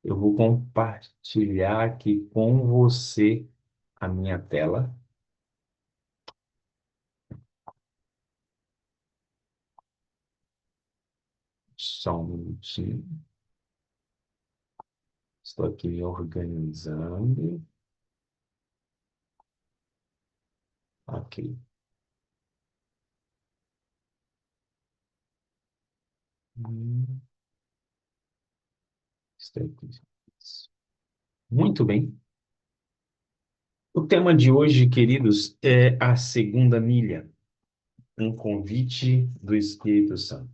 Eu vou compartilhar aqui com você a minha tela. Só um minutinho. Estou aqui me organizando. Ok. Hum, Estou aqui. Muito bem. O tema de hoje, queridos, é a segunda milha, um convite do Espírito Santo.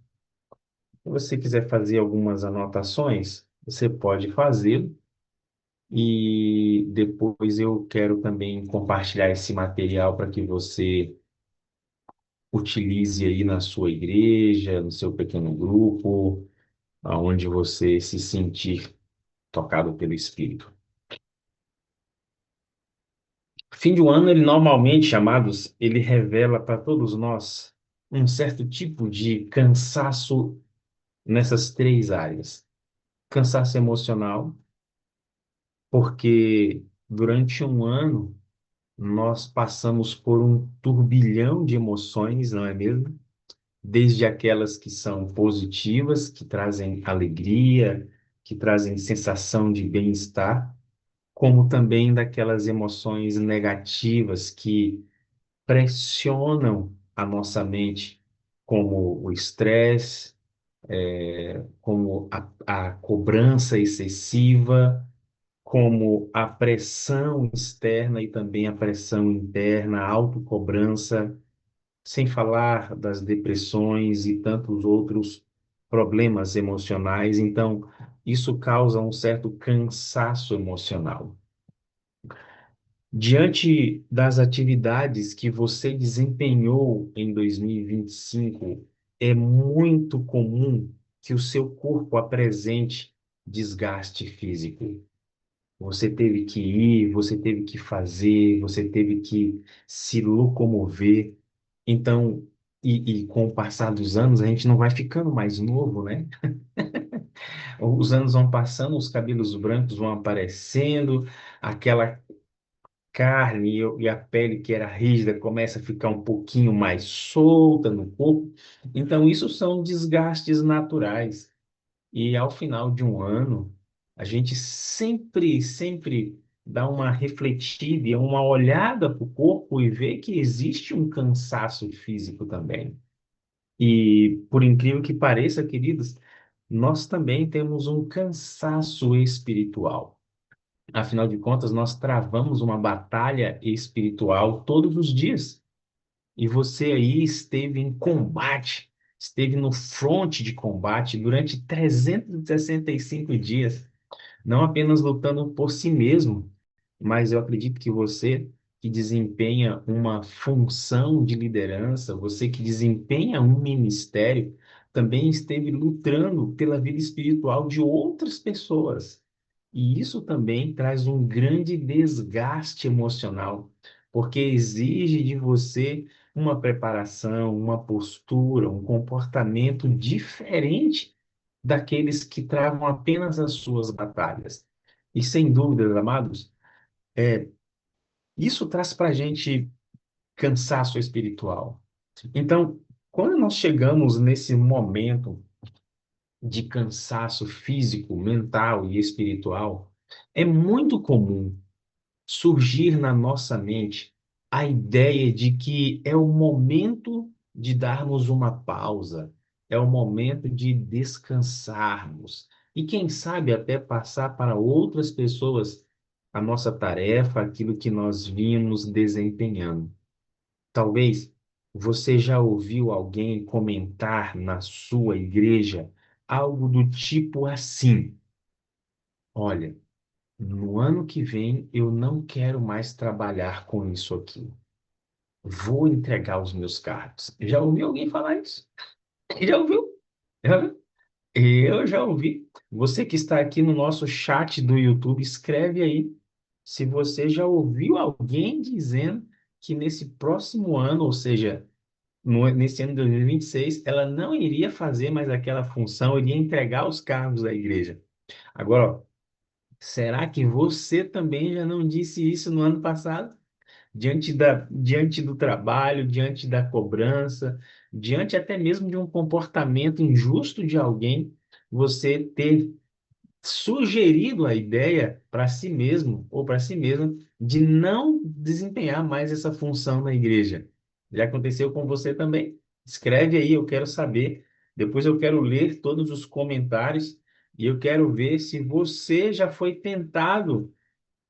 Se você quiser fazer algumas anotações, você pode fazê-lo e depois eu quero também compartilhar esse material para que você utilize aí na sua igreja, no seu pequeno grupo, aonde você se sentir tocado pelo Espírito. Fim de um ano, ele normalmente, amados, ele revela para todos nós um certo tipo de cansaço nessas três áreas. Cansaço emocional, porque durante um ano nós passamos por um turbilhão de emoções, não é mesmo? Desde aquelas que são positivas, que trazem alegria, que trazem sensação de bem-estar, como também daquelas emoções negativas que pressionam a nossa mente, como o estresse, como a cobrança excessiva, como a pressão externa e também a pressão interna, a autocobrança, sem falar das depressões e tantos outros problemas emocionais. Então, isso causa um certo cansaço emocional. Diante das atividades que você desempenhou em 2025, é muito comum que o seu corpo apresente desgaste físico. Você teve que ir, você teve que fazer, você teve que se locomover. Então, e com o passar dos anos, a gente não vai ficando mais novo, né? Os anos vão passando, os cabelos brancos vão aparecendo, aquela carne e a pele que era rígida começa a ficar um pouquinho mais solta no corpo. Então, isso são desgastes naturais. E ao final de um ano, a gente sempre dá uma refletida e uma olhada para o corpo e vê que existe um cansaço físico também. E por incrível que pareça, queridos, nós também temos um cansaço espiritual. Afinal de contas, nós travamos uma batalha espiritual todos os dias. E você aí esteve em combate, esteve no fronte de combate durante 365 dias, não apenas lutando por si mesmo, mas eu acredito que você que desempenha uma função de liderança, você que desempenha um ministério, também esteve lutando pela vida espiritual de outras pessoas. E isso também traz um grande desgaste emocional, porque exige de você uma preparação, uma postura, um comportamento diferente daqueles que travam apenas as suas batalhas. E sem dúvidas, amados, isso traz para a gente cansaço espiritual. Então, quando nós chegamos nesse momento de cansaço físico, mental e espiritual, é muito comum surgir na nossa mente a ideia de que é o momento de darmos uma pausa, é o momento de descansarmos e, quem sabe, até passar para outras pessoas a nossa tarefa, aquilo que nós vínhamos desempenhando. Talvez você já ouviu alguém comentar na sua igreja algo do tipo assim: olha, no ano que vem, eu não quero mais trabalhar com isso aqui. Vou entregar os meus cargos. Já ouviu alguém falar isso? Já ouviu? Já ouviu? Eu já ouvi. Você que está aqui no nosso chat do YouTube, escreve aí se você já ouviu alguém dizendo que nesse próximo ano, ou seja, nesse ano de 2026, ela não iria fazer mais aquela função, iria entregar os cargos da igreja. Agora, ó, Será que você também já não disse isso no ano passado? Diante do trabalho, diante da cobrança, diante até mesmo de um comportamento injusto de alguém, você ter sugerido a ideia para si mesmo ou para si mesma de não desempenhar mais essa função na igreja. Já aconteceu com você também? Escreve aí, eu quero saber. Depois eu quero ler todos os comentários e eu quero ver se você já foi tentado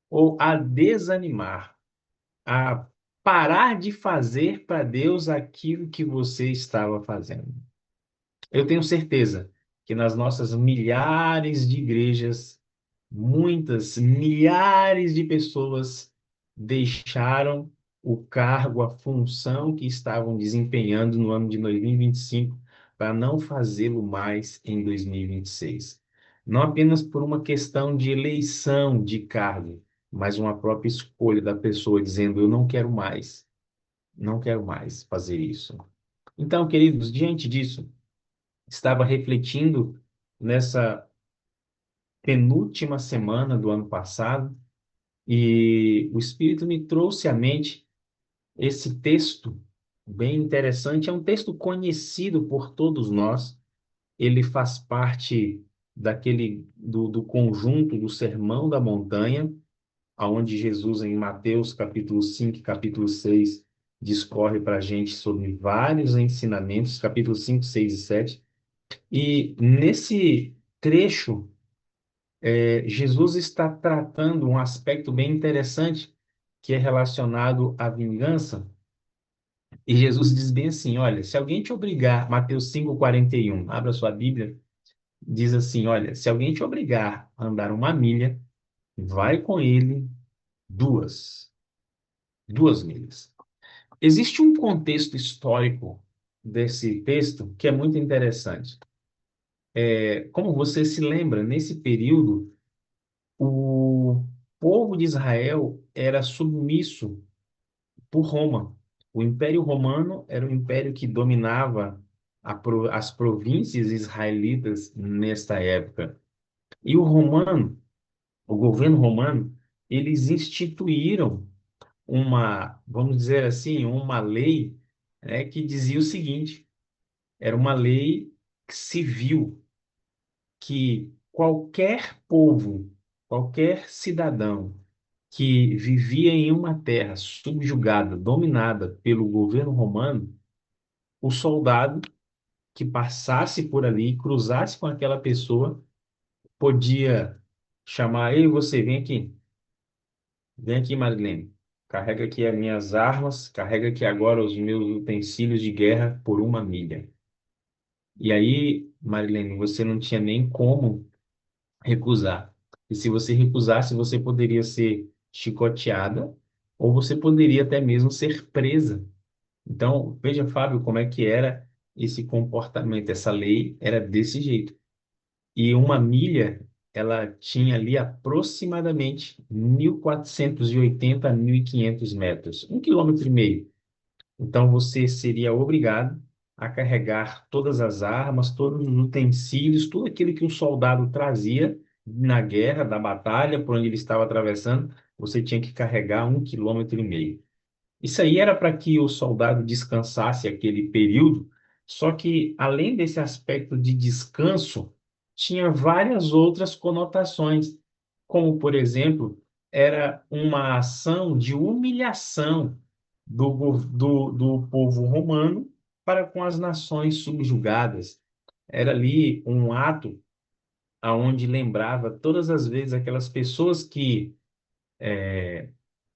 ou a desanimar, a parar de fazer para Deus aquilo que você estava fazendo. Eu tenho certeza que nas nossas milhares de igrejas, muitas, milhares de pessoas deixaram o cargo, a função que estavam desempenhando no ano de 2025 para não fazê-lo mais em 2026. Não apenas por uma questão de eleição de cargo, mas uma própria escolha da pessoa dizendo: eu não quero mais, não quero mais fazer isso. Então, queridos, diante disso, estava refletindo nessa penúltima semana do ano passado e o Espírito me trouxe à mente esse texto bem interessante. É um texto conhecido por todos nós. Ele faz parte do conjunto do Sermão da Montanha, aonde Jesus, em Mateus capítulo 5 e capítulo 6, discorre para a gente sobre vários ensinamentos, capítulo 5, 6 e 7. E nesse trecho, Jesus está tratando um aspecto bem interessante que é relacionado à vingança. E Jesus diz bem assim: olha, se alguém te obrigar, Mateus 5:41, abra sua Bíblia, diz assim: olha, se alguém te obrigar a andar uma milha, vai com ele duas, duas milhas. Existe um contexto histórico desse texto que é muito interessante. Como você se lembra, nesse período, o povo de Israel era submisso por Roma. O Império Romano era um império que dominava as províncias israelitas nesta época. E o governo romano, eles instituíram vamos dizer assim, uma lei, né, que dizia o seguinte: era uma lei civil que qualquer povo, qualquer cidadão que vivia em uma terra subjugada, dominada pelo governo romano, o soldado que passasse por ali, cruzasse com aquela pessoa, podia chamar: ei, você, vem aqui, Marilene, carrega aqui as minhas armas, carrega aqui agora os meus utensílios de guerra por uma milha. E aí, Marilene, você não tinha nem como recusar. E se você recusasse, você poderia ser chicoteada ou você poderia até mesmo ser presa. Então, veja, Fábio, como é que era esse comportamento. Essa lei era desse jeito. E uma milha, ela tinha ali aproximadamente 1.480 a 1.500 metros, 1,5 km. Então você seria obrigado a carregar todas as armas, todos os utensílios, tudo aquilo que um soldado trazia na guerra, da batalha, por onde ele estava atravessando, você tinha que carregar 1,5 km. Isso aí era para que o soldado descansasse aquele período, só que além desse aspecto de descanso, tinha várias outras conotações, como, por exemplo, era uma ação de humilhação do povo romano para com as nações subjugadas. Era ali um ato aonde lembrava todas as vezes aquelas pessoas que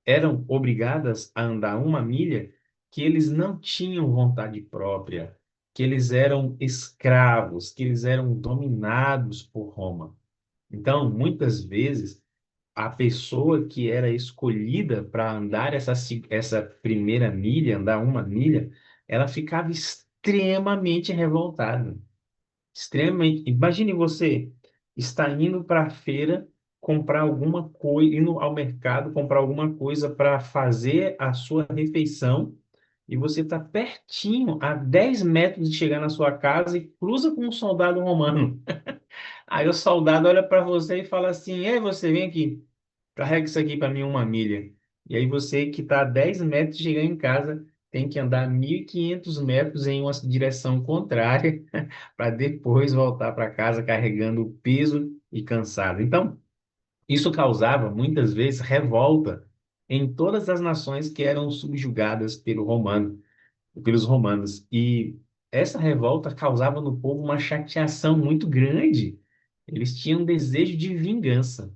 eram obrigadas a andar uma milha, que eles não tinham vontade própria, que eles eram escravos, que eles eram dominados por Roma. Então, muitas vezes, a pessoa que era escolhida para andar essa primeira milha, andar uma milha, ela ficava extremamente revoltada. Extremamente. Imagine você está indo para a feira comprar alguma coisa, indo ao mercado comprar alguma coisa para fazer a sua refeição e você está pertinho, a 10 metros de chegar na sua casa e cruza com um soldado romano. Aí o soldado olha para você e fala assim: Ei, você vem aqui, carrega isso aqui para mim 1 milha. E aí você que está a 10 metros de chegar em casa tem que andar 1.500 metros em uma direção contrária para depois voltar para casa carregando peso e cansado. Então, isso causava muitas vezes revolta em todas as nações que eram subjugadas pelos romanos. E essa revolta causava no povo uma chateação muito grande. Eles tinham desejo de vingança.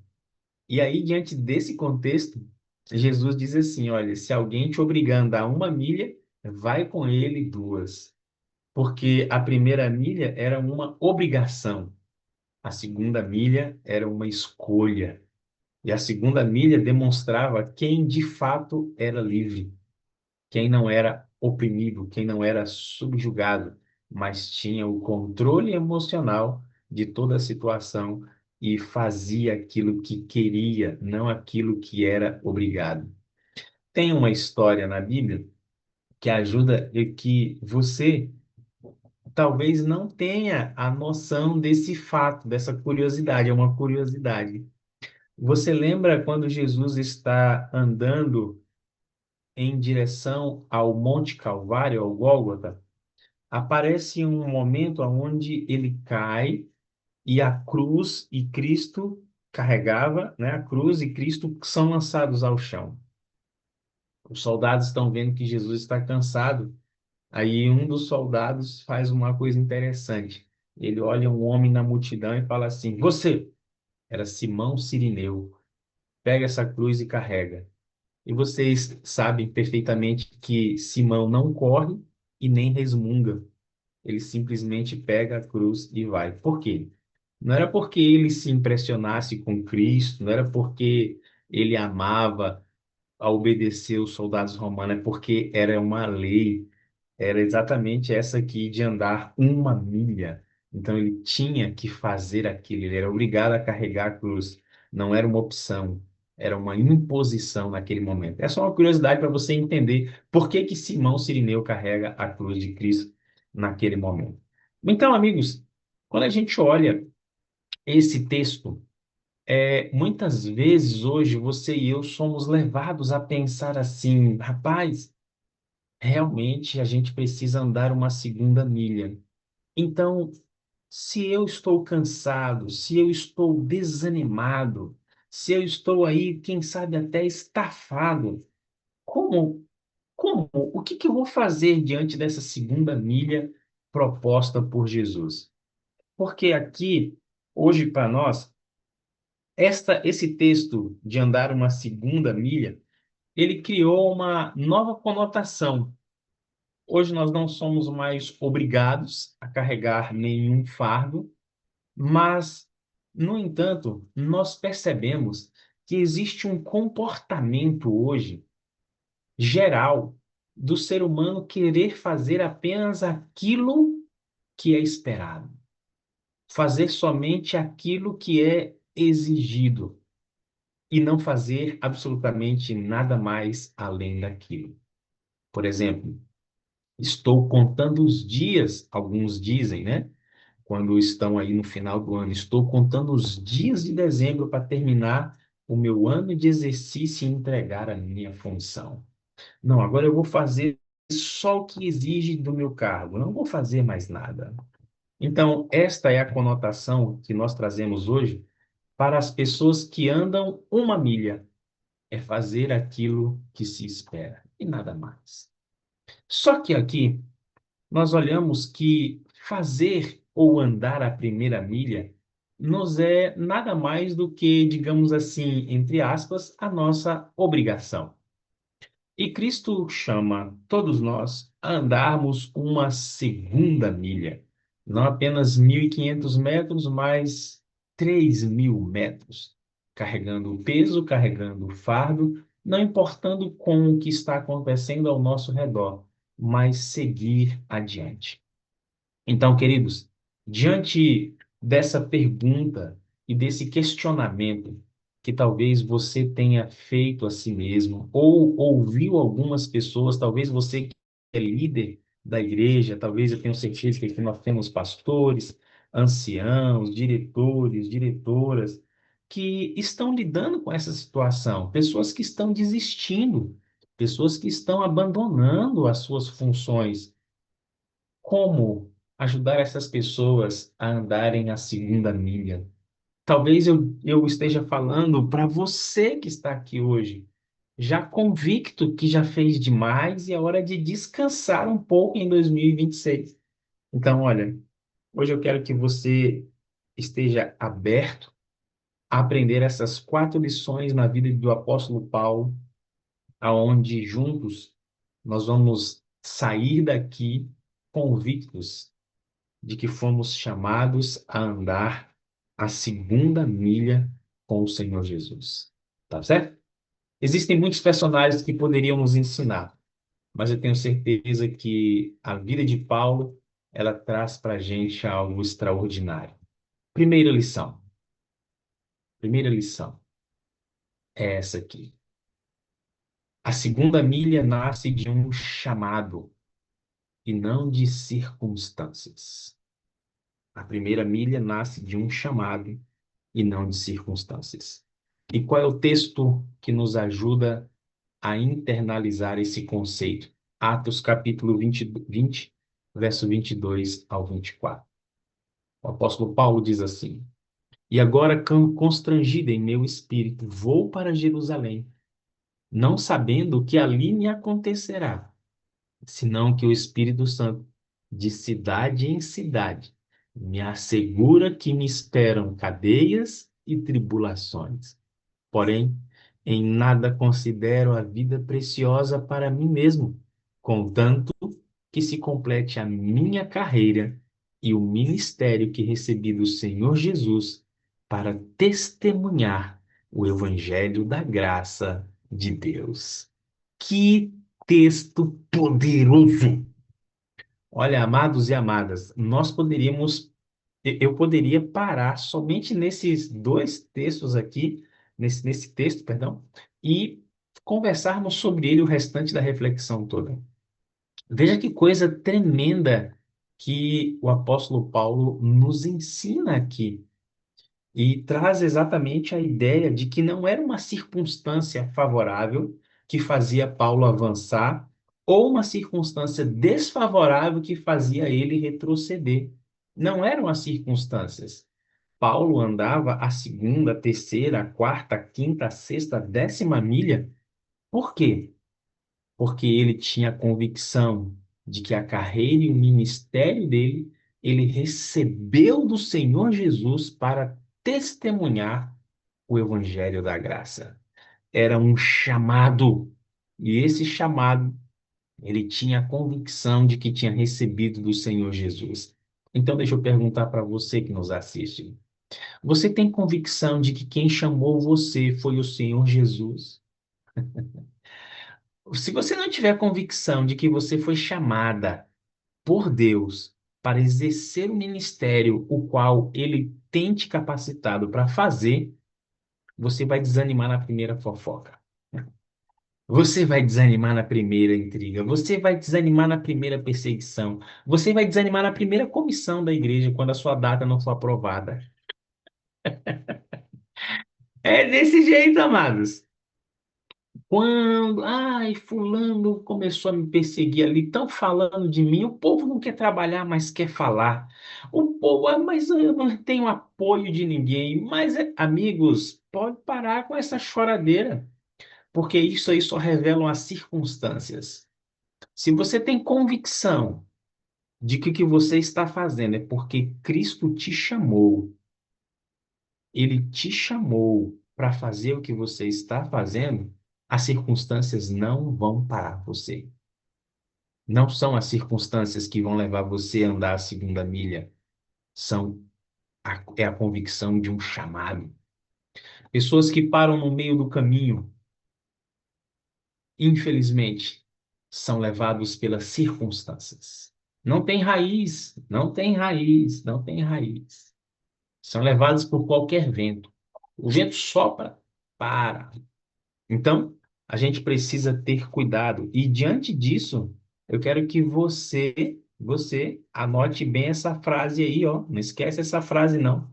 E aí, diante desse contexto, Jesus diz assim: olha, se alguém te obrigar a andar 1 milha, vai com ele 2. Porque a primeira milha era uma obrigação, a segunda milha era uma escolha. E a segunda milha demonstrava quem de fato era livre, quem não era oprimido, quem não era subjugado, mas tinha o controle emocional de toda a situação e fazia aquilo que queria, não aquilo que era obrigado. Tem uma história na Bíblia que ajuda e que você talvez não tenha a noção desse fato, dessa curiosidade, é uma curiosidade. Você lembra quando Jesus está andando em direção ao Monte Calvário, ao Gólgota? Aparece um momento onde ele cai e a cruz e Cristo carregava, né? A cruz e Cristo são lançados ao chão. Os soldados estão vendo que Jesus está cansado. Aí um dos soldados faz uma coisa interessante. Ele olha um homem na multidão e fala assim: Você, era Simão Cirineu, pega essa cruz e carrega. E vocês sabem perfeitamente que Simão não corre e nem resmunga. Ele simplesmente pega a cruz e vai. Por quê? Não era porque ele se impressionasse com Cristo, não era porque ele amava a obedecer os soldados romanos, é porque era uma lei, era exatamente essa aqui de andar 1 milha. Então ele tinha que fazer aquilo, ele era obrigado a carregar a cruz. Não era uma opção, era uma imposição naquele momento. Essa é uma curiosidade para você entender por que que Simão Cirineu carrega a cruz de Cristo naquele momento. Então, amigos, quando a gente olha esse texto, muitas vezes hoje você e eu somos levados a pensar assim, rapaz, realmente a gente precisa andar uma segunda milha. Então, se eu estou cansado, se eu estou desanimado, se eu estou aí, quem sabe até estafado, como, o que que eu vou fazer diante dessa segunda milha proposta por Jesus? Porque aqui, hoje para nós, esse texto de andar uma segunda milha, ele criou uma nova conotação. Hoje nós não somos mais obrigados a carregar nenhum fardo, mas, no entanto, nós percebemos que existe um comportamento hoje geral do ser humano querer fazer apenas aquilo que é esperado, fazer somente aquilo que é exigido e não fazer absolutamente nada mais além daquilo. Por exemplo, estou contando os dias, alguns dizem, né? Quando estão aí no final do ano, estou contando os dias de dezembro para terminar o meu ano de exercício e entregar a minha função. Não, agora eu vou fazer só o que exige do meu cargo, não vou fazer mais nada. Então, esta é a conotação que nós trazemos hoje para as pessoas que andam 1 milha, é fazer aquilo que se espera e nada mais. Só que aqui nós olhamos que fazer ou andar a primeira milha nos é nada mais do que, digamos assim, entre aspas, a nossa obrigação. E Cristo chama todos nós a andarmos uma segunda milha, não apenas 1.500 metros, mas 3.000 metros, carregando o peso, carregando o fardo, não importando com o que está acontecendo ao nosso redor, mas seguir adiante. Então, queridos, diante dessa pergunta e desse questionamento que talvez você tenha feito a si mesmo, ou ouviu algumas pessoas, talvez você que é líder da igreja, talvez eu tenho certeza que aqui nós temos pastores, anciãos, diretores, diretoras, que estão lidando com essa situação, pessoas que estão desistindo, pessoas que estão abandonando as suas funções. Como ajudar essas pessoas a andarem a segunda milha? Talvez eu esteja falando para você que está aqui hoje, já convicto que já fez demais e é hora de descansar um pouco em 2026. Então, olha, hoje eu quero que você esteja aberto a aprender essas 4 lições na vida do apóstolo Paulo, aonde juntos nós vamos sair daqui convictos de que fomos chamados a andar a segunda milha com o Senhor Jesus. Tá certo? Existem muitos personagens que poderiam nos ensinar, mas eu tenho certeza que a vida de Paulo, ela traz para a gente algo extraordinário. Primeira lição. Primeira lição é essa aqui. A segunda milha nasce de um chamado e não de circunstâncias. A primeira milha nasce de um chamado e não de circunstâncias. E qual é o texto que nos ajuda a internalizar esse conceito? Atos capítulo 20, verso 22 ao 24. O apóstolo Paulo diz assim: E agora, constrangido em meu espírito, vou para Jerusalém, não sabendo o que ali me acontecerá, senão que o Espírito Santo, de cidade em cidade, me assegura que me esperam cadeias e tribulações. Porém, em nada considero a vida preciosa para mim mesmo, contanto que se complete a minha carreira e o ministério que recebi do Senhor Jesus para testemunhar o evangelho da graça de Deus. Que texto poderoso! Olha, amados e amadas, eu poderia parar somente nesses 2 textos aqui, nesse texto, perdão, e conversarmos sobre ele o restante da reflexão toda. Veja que coisa tremenda que o apóstolo Paulo nos ensina aqui. E traz exatamente a ideia de que não era uma circunstância favorável que fazia Paulo avançar, ou uma circunstância desfavorável que fazia ele retroceder. Não eram as circunstâncias. Paulo andava a segunda, a terceira, a quarta, a quinta, a sexta, a 10ª milha. Por quê? Porque ele tinha a convicção de que a carreira e o ministério dele, ele recebeu do Senhor Jesus para testemunhar o evangelho da graça. Era um chamado, e esse chamado, ele tinha a convicção de que tinha recebido do Senhor Jesus. Então, deixa eu perguntar para você que nos assiste. Você tem convicção de que quem chamou você foi o Senhor Jesus? Se você não tiver convicção de que você foi chamada por Deus para exercer o ministério o qual ele tem te capacitado para fazer, você vai desanimar na primeira fofoca. Você vai desanimar na primeira intriga, você vai desanimar na primeira perseguição, você vai desanimar na primeira comissão da igreja quando a sua data não for aprovada. É desse jeito, amados. Quando, ai, fulano começou a me perseguir ali, estão falando de mim, o povo não quer trabalhar, mas quer falar. O povo, mas eu não tenho apoio de ninguém. Mas, amigos, pode parar com essa choradeira, porque isso aí só revelam as circunstâncias. Se você tem convicção de que o que você está fazendo é porque Cristo te chamou, ele te chamou para fazer o que você está fazendo, as circunstâncias não vão parar você. Não são as circunstâncias que vão levar você a andar a segunda milha, é a convicção de um chamado. Pessoas que param no meio do caminho, infelizmente, são levados pelas circunstâncias. Não tem raiz, não tem raiz, não tem raiz. São levados por qualquer vento. O vento sopra, para. Então, a gente precisa ter cuidado. E diante disso, eu quero que você Você anote bem essa frase aí, ó. Não esquece essa frase, não.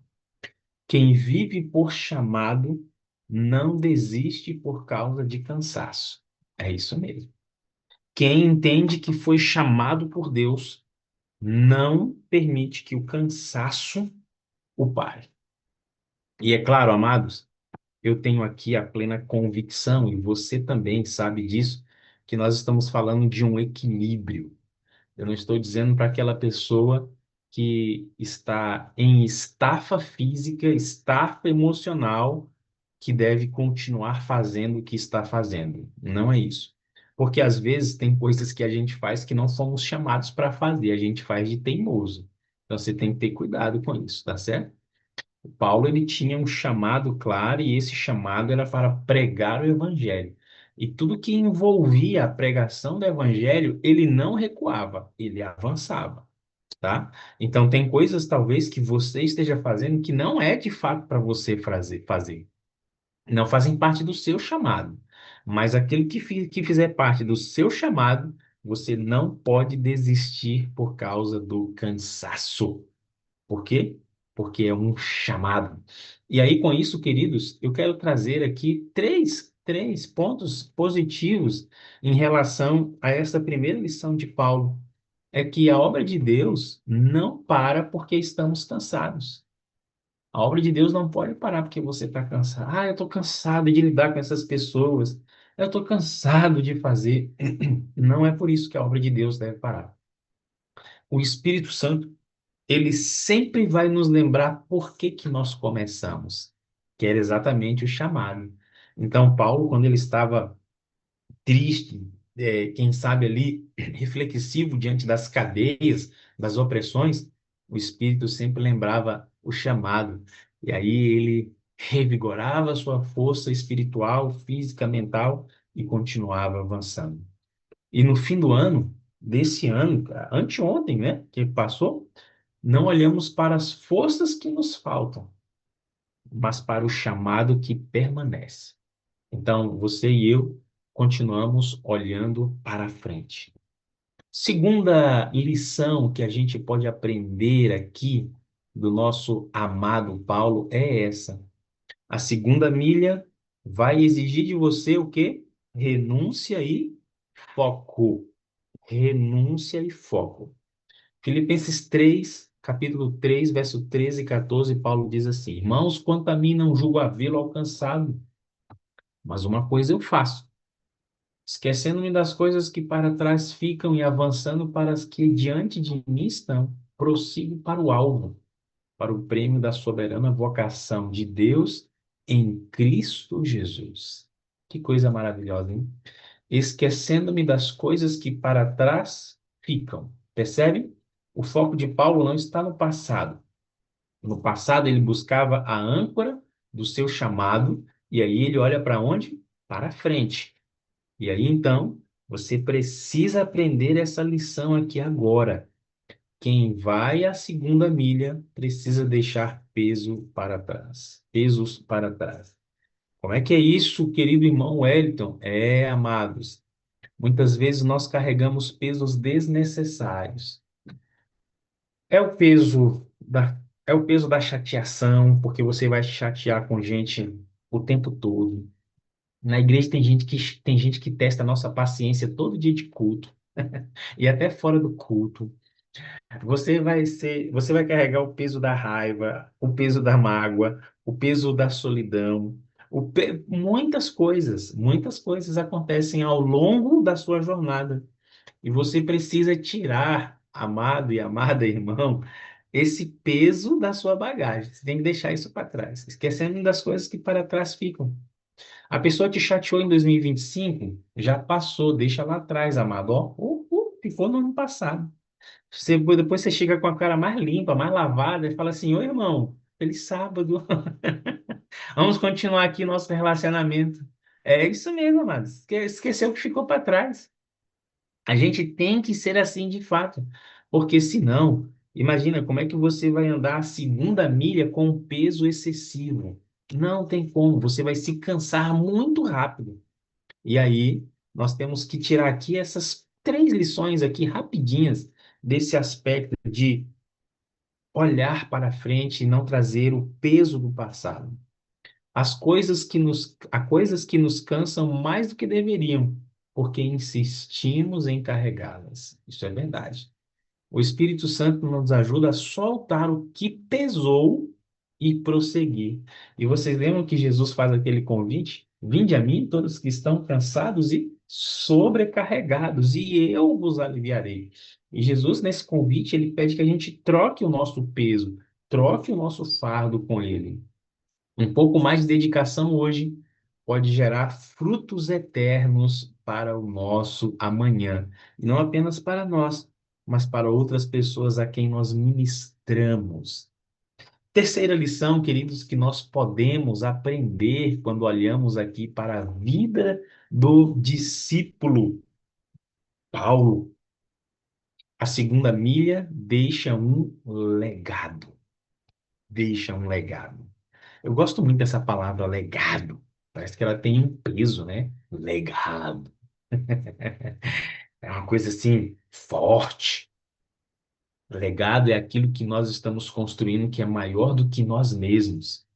Quem vive por chamado não desiste por causa de cansaço. É isso mesmo. Quem entende que foi chamado por Deus não permite que o cansaço o pare. E é claro, amados, eu tenho aqui a plena convicção, e você também sabe disso, que nós estamos falando de um equilíbrio. Eu não estou dizendo para aquela pessoa que está em estafa física, estafa emocional, que deve continuar fazendo o que está fazendo. Não é isso. Porque às vezes tem coisas que a gente faz que não somos chamados para fazer, a gente faz de teimoso. Então você tem que ter cuidado com isso, tá certo? Paulo ele tinha um chamado claro e esse chamado era para pregar o evangelho. E tudo que envolvia a pregação do evangelho, ele não recuava, ele avançava, tá? Então tem coisas talvez que você esteja fazendo que não é de fato para você fazer. Não fazem parte do seu chamado. Mas aquele que fizer parte do seu chamado, você não pode desistir por causa do cansaço. Por quê? Porque é um chamado. E aí, com isso, queridos, eu quero trazer aqui três pontos positivos em relação a essa primeira lição de Paulo. É que a obra de Deus não para porque estamos cansados. A obra de Deus não pode parar porque você está cansado. Ah, eu estou cansado de lidar com essas pessoas. Eu estou cansado de fazer. Não é por isso que a obra de Deus deve parar. O Espírito Santo ele sempre vai nos lembrar por que que nós começamos, que era exatamente o chamado. Então, Paulo, quando ele estava triste, quem sabe ali, reflexivo diante das cadeias, das opressões, o Espírito sempre lembrava o chamado. E aí ele revigorava a sua força espiritual, física, mental e continuava avançando. E no fim do ano, desse ano, cara, anteontem, né, que passou, não olhamos para as forças que nos faltam, mas para o chamado que permanece. Então, você e eu continuamos olhando para frente. Segunda lição que a gente pode aprender aqui do nosso amado Paulo é essa. A segunda milha vai exigir de você o quê? Renúncia e foco. Renúncia e foco. Filipenses 3, capítulo 3, verso 13 e 14, Paulo diz assim: Irmãos, quanto a mim não julgo havê-lo alcançado, mas uma coisa eu faço, esquecendo-me das coisas que para trás ficam e avançando para as que diante de mim estão, prossigo para o alvo, para o prêmio da soberana vocação de Deus em Cristo Jesus. Que coisa maravilhosa, hein? Esquecendo-me das coisas que para trás ficam. Percebe? O foco de Paulo não está no passado. No passado, ele buscava a âncora do seu chamado, e aí ele olha para onde? Para frente. E aí, então, você precisa aprender essa lição aqui agora. Quem vai à segunda milha precisa deixar peso para trás. Pesos para trás. Como é que é isso, querido irmão Wellington? Amados, muitas vezes nós carregamos pesos desnecessários. É o peso da chateação, porque você vai chatear com gente o tempo todo. Na igreja tem gente que testa a nossa paciência todo dia de culto e até fora do culto. Você vai carregar o peso da raiva, o peso da mágoa, o peso da solidão, muitas coisas acontecem ao longo da sua jornada. E você precisa tirar, amado e amada irmão, esse peso da sua bagagem. Você tem que deixar isso para trás, esquecendo das coisas que para trás ficam. A pessoa te chateou em 2025, já passou, deixa lá atrás, amado. Ó, ficou no ano passado. Depois você chega com a cara mais limpa, mais lavada, e fala assim: Oi, irmão, feliz sábado. Vamos continuar aqui nosso relacionamento. É isso mesmo, amado. Esqueceu o que ficou para trás. A gente tem que ser assim de fato, porque senão, imagina como é que você vai andar a segunda milha com um peso excessivo. Não tem como, você vai se cansar muito rápido. E aí, nós temos que tirar aqui essas três lições aqui rapidinhas desse aspecto de olhar para frente e não trazer o peso do passado. Há coisas que nos cansam mais do que deveriam, porque insistimos em carregá-las. Isso é verdade. O Espírito Santo nos ajuda a soltar o que pesou e prosseguir. E vocês lembram que Jesus faz aquele convite? Vinde a mim, todos que estão cansados e sobrecarregados, e eu vos aliviarei. E Jesus, nesse convite, ele pede que a gente troque o nosso peso, troque o nosso fardo com ele. Um pouco mais de dedicação hoje pode gerar frutos eternos para o nosso amanhã. E não apenas para nós, mas para outras pessoas a quem nós ministramos. Terceira lição, queridos, que nós podemos aprender quando olhamos aqui para a vida do discípulo Paulo. A segunda milha deixa um legado. Deixa um legado. Eu gosto muito dessa palavra legado. Parece que ela tem um peso, né? Legado. É uma coisa assim, forte. Legado é aquilo que nós estamos construindo que é maior do que nós mesmos.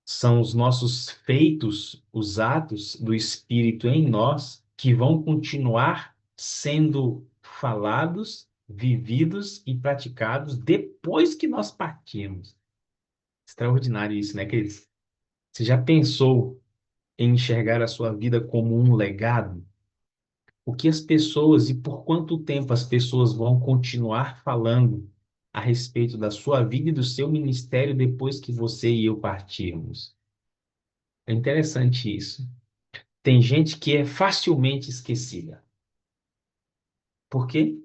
São os nossos feitos, os atos do Espírito em nós que vão continuar sendo falados, vividos e praticados depois que nós partirmos. Extraordinário isso, né, queridos? Você já pensou em enxergar a sua vida como um legado? O que as pessoas e por quanto tempo as pessoas vão continuar falando a respeito da sua vida e do seu ministério depois que você e eu partirmos? É interessante isso. Tem gente que é facilmente esquecida. Por quê?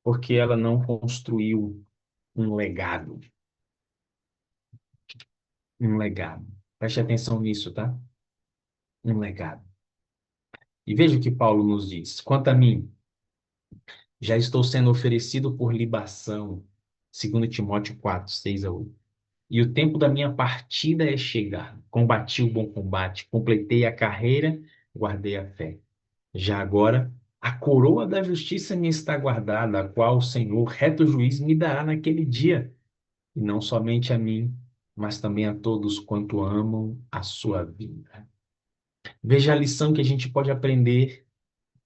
Porque ela não construiu um legado. Um legado. Preste atenção nisso, tá? Um legado. E veja o que Paulo nos diz. Quanto a mim, já estou sendo oferecido por libação, segundo Timóteo 4, 6 a 8. E o tempo da minha partida é chegado. Combati o bom combate, completei a carreira, guardei a fé. Já agora, a coroa da justiça me está guardada, a qual o Senhor, reto juiz, me dará naquele dia. E não somente a mim, mas também a todos quanto amam a sua vida. Veja a lição que a gente pode aprender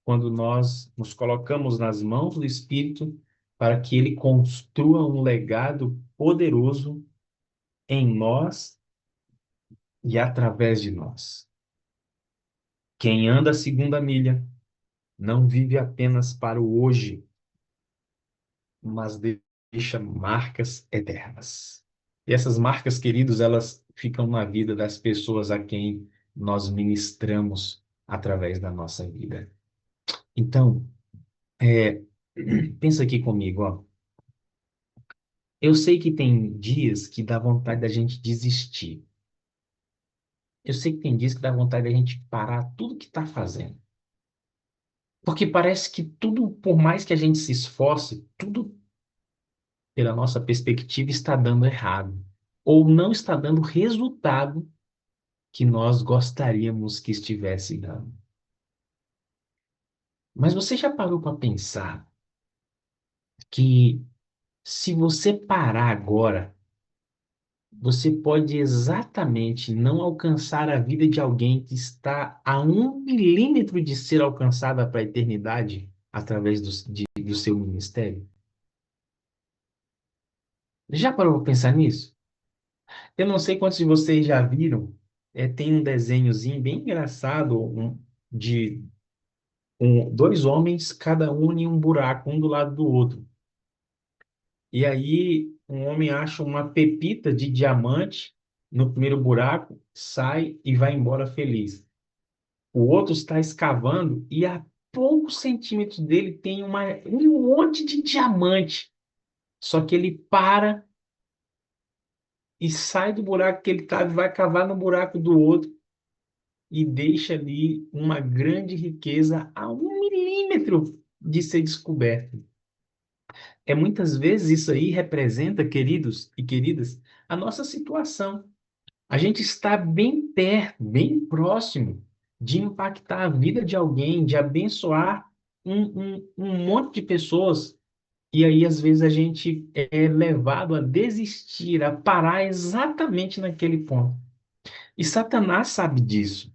quando nós nos colocamos nas mãos do Espírito para que ele construa um legado poderoso em nós e através de nós. Quem anda a segunda milha não vive apenas para o hoje, mas deixa marcas eternas. E essas marcas, queridos, elas ficam na vida das pessoas a quem nós ministramos através da nossa vida. Então, é, pensa aqui comigo, ó. Eu sei que tem dias que dá vontade da gente desistir. Eu sei que tem dias que dá vontade da gente parar tudo que está fazendo. Porque parece que tudo, por mais que a gente se esforce, tudo, pela nossa perspectiva, está dando errado. Ou não está dando o resultado que nós gostaríamos que estivesse dando. Mas você já parou para pensar que se você parar agora, você pode exatamente não alcançar a vida de alguém que está a 1 milímetro de ser alcançada para a eternidade através do seu ministério? Já parou para pensar nisso? Eu não sei quantos de vocês já viram, tem um desenhozinho bem engraçado de dois homens, cada um em um buraco, um do lado do outro. E aí um homem acha uma pepita de diamante no primeiro buraco, sai e vai embora feliz. O outro está escavando e a poucos centímetros dele tem um monte de diamante. Só que ele para e sai do buraco que ele estava e vai cavar no buraco do outro e deixa ali uma grande riqueza a 1 milímetro de ser descoberto. Muitas vezes isso aí representa, queridos e queridas, a nossa situação. A gente está bem perto, bem próximo de impactar a vida de alguém, de abençoar um monte de pessoas, e aí às vezes a gente é levado a desistir, a parar exatamente naquele ponto. E Satanás sabe disso.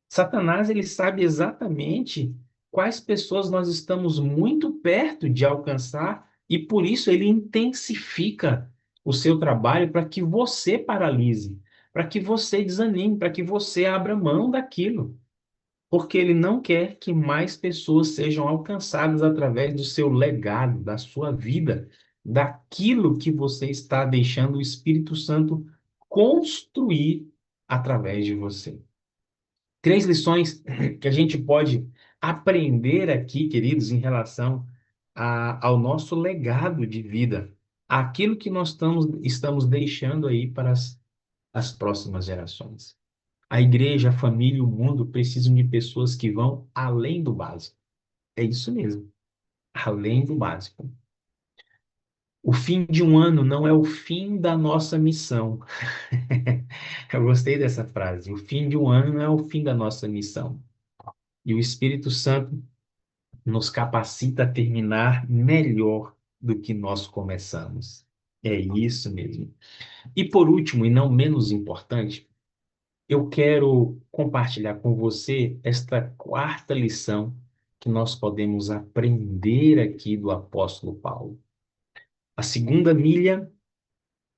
Satanás, ele sabe exatamente quais pessoas nós estamos muito perto de alcançar e por isso ele intensifica o seu trabalho para que você paralise, para que você desanime, para que você abra mão daquilo, porque ele não quer que mais pessoas sejam alcançadas através do seu legado, da sua vida, daquilo que você está deixando o Espírito Santo construir através de você. Três lições que a gente pode aprender aqui, queridos, em relação ao nosso legado de vida, aquilo que nós estamos deixando aí para as próximas gerações. A igreja, a família e o mundo precisam de pessoas que vão além do básico. É isso mesmo, além do básico. O fim de um ano não é o fim da nossa missão. Eu gostei dessa frase. O fim de um ano não é o fim da nossa missão. E o Espírito Santo nos capacita a terminar melhor do que nós começamos. É isso mesmo. E por último, e não menos importante, eu quero compartilhar com você esta quarta lição que nós podemos aprender aqui do apóstolo Paulo. A segunda milha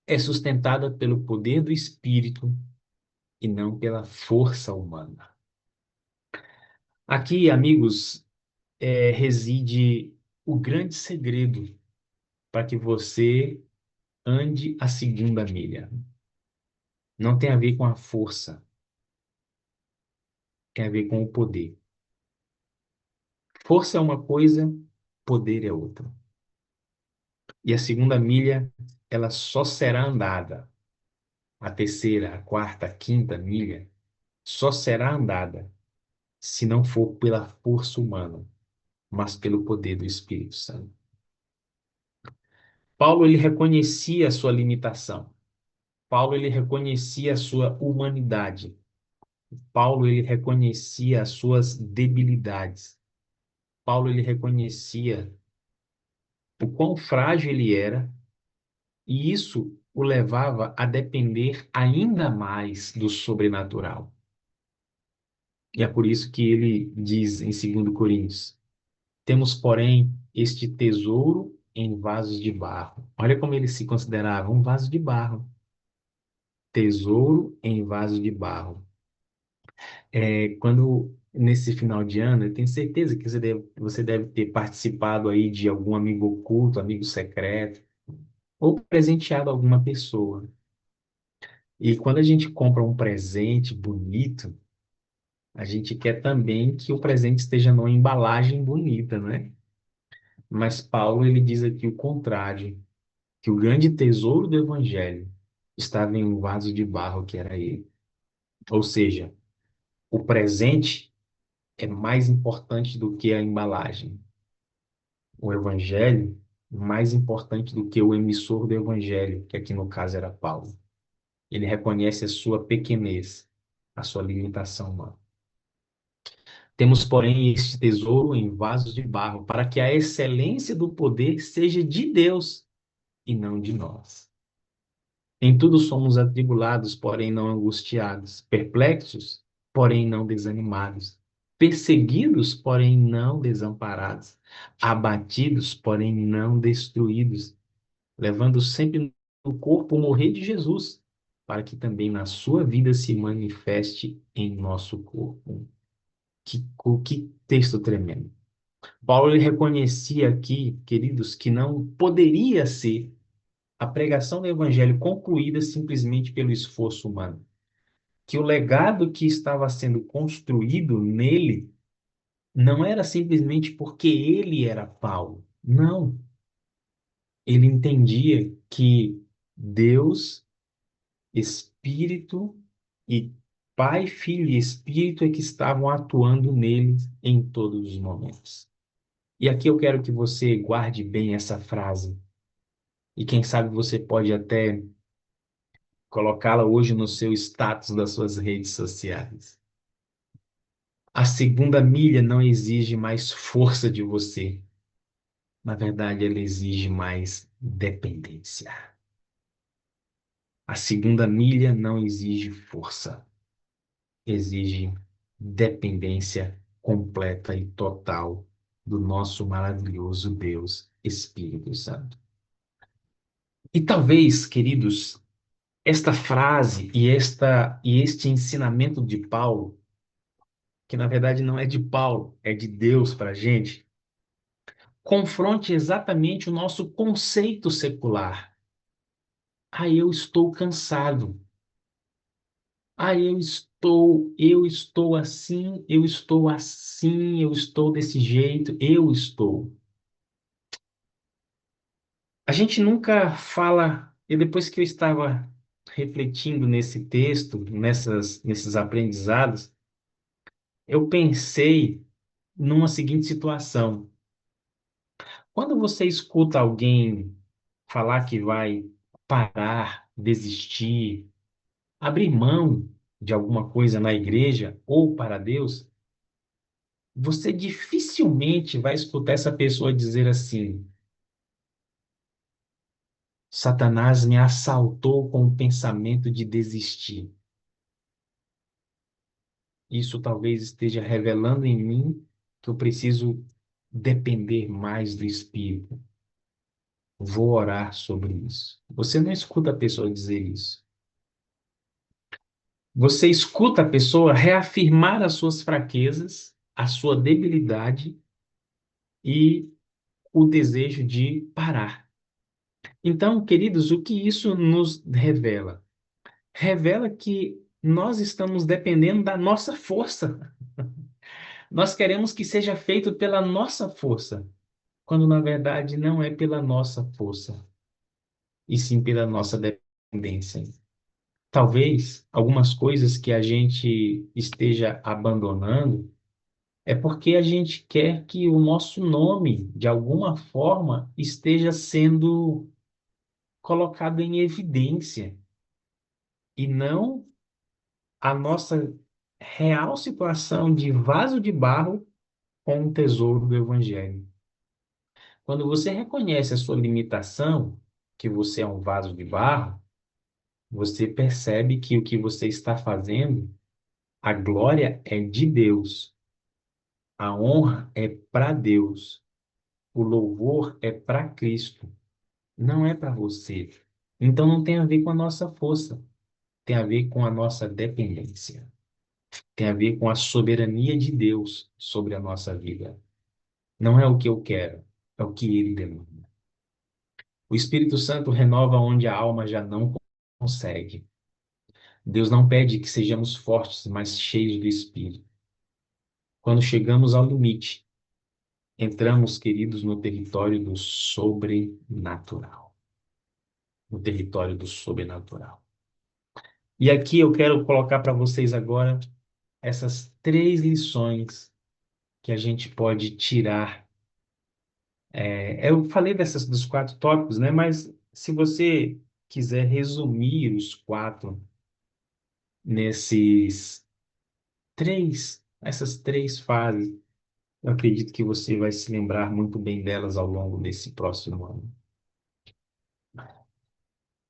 é sustentada pelo poder do Espírito e não pela força humana. Aqui, amigos, reside o grande segredo para que você ande a segunda milha. Não tem a ver com a força, tem a ver com o poder. Força é uma coisa, poder é outra. E a segunda milha, ela só será andada. A terceira, a quarta, a quinta milha só será andada se não for pela força humana, mas pelo poder do Espírito Santo. Paulo, ele reconhecia a sua limitação. Paulo, ele reconhecia a sua humanidade. Paulo, ele reconhecia as suas debilidades. Paulo, ele reconhecia o quão frágil ele era, e isso o levava a depender ainda mais do sobrenatural. E é por isso que ele diz em 2 Coríntios: temos, porém, este tesouro em vasos de barro. Olha como ele se considerava um vaso de barro. Tesouro em vaso de barro. Quando nesse final de ano, eu tenho certeza que você deve ter participado aí de algum amigo oculto, amigo secreto, ou presenteado alguma pessoa. E quando a gente compra um presente bonito, a gente quer também que o presente esteja numa embalagem bonita, né? Mas Paulo, ele diz aqui o contrário, que o grande tesouro do evangelho estava em um vaso de barro que era ele. Ou seja, o presente é mais importante do que a embalagem. O evangelho mais importante do que o emissor do evangelho, que aqui no caso era Paulo. Ele reconhece a sua pequenez, a sua limitação humana. Temos, porém, este tesouro em vasos de barro, para que a excelência do poder seja de Deus e não de nós. Em tudo somos atribulados, porém não angustiados, perplexos, porém não desanimados, perseguidos, porém não desamparados, abatidos, porém não destruídos, levando sempre no corpo o morrer de Jesus, para que também na sua vida se manifeste em nosso corpo. Que texto tremendo. Paulo ele reconhecia aqui, queridos, que não poderia ser a pregação do evangelho concluída simplesmente pelo esforço humano. Que o legado que estava sendo construído nele não era simplesmente porque ele era Paulo. Não. Ele entendia que Deus, Espírito e Pai, Filho e Espírito é que estavam atuando nele em todos os momentos. E aqui eu quero que você guarde bem essa frase. E quem sabe você pode até colocá-la hoje no seu status das suas redes sociais. A segunda milha não exige mais força de você. Na verdade, ela exige mais dependência. A segunda milha não exige força, exige dependência completa e total do nosso maravilhoso Deus, Espírito Santo. E talvez, queridos, esta frase e este ensinamento de Paulo, que na verdade não é de Paulo, é de Deus para a gente, confronte exatamente o nosso conceito secular. Ah, eu estou cansado. Ah, eu estou assim, eu estou desse jeito, eu estou. A gente nunca fala, e depois que eu estava refletindo nesse texto, nesses aprendizados, eu pensei numa seguinte situação. Quando você escuta alguém falar que vai parar, desistir, abrir mão de alguma coisa na igreja ou para Deus, você dificilmente vai escutar essa pessoa dizer assim: Satanás me assaltou com o pensamento de desistir. Isso talvez esteja revelando em mim que eu preciso depender mais do Espírito. Vou orar sobre isso. Você não escuta a pessoa dizer isso. Você escuta a pessoa reafirmar as suas fraquezas, a sua debilidade e o desejo de parar. Então, queridos, o que isso nos revela? Revela que nós estamos dependendo da nossa força. Nós queremos que seja feito pela nossa força, quando na verdade não é pela nossa força, e sim pela nossa dependência. Talvez algumas coisas que a gente esteja abandonando é porque a gente quer que o nosso nome, de alguma forma, esteja sendo colocado em evidência e não a nossa real situação de vaso de barro com o tesouro do Evangelho. Quando você reconhece a sua limitação, que você é um vaso de barro, você percebe que o que você está fazendo, a glória é de Deus, a honra é para Deus, o louvor é para Cristo, não é para você. Então não tem a ver com a nossa força, tem a ver com a nossa dependência, tem a ver com a soberania de Deus sobre a nossa vida. Não é o que eu quero, é o que Ele demanda. O Espírito Santo renova onde a alma já não consegue. Deus não pede que sejamos fortes, mas cheios do Espírito. Quando chegamos ao limite, entramos, queridos, no território do sobrenatural. No território do sobrenatural. E aqui eu quero colocar para vocês agora essas três lições que a gente pode tirar. Eu falei dos quatro tópicos, né? Mas se você quiser resumir os quatro nesses essas três fases, eu acredito que você vai se lembrar muito bem delas ao longo desse próximo ano.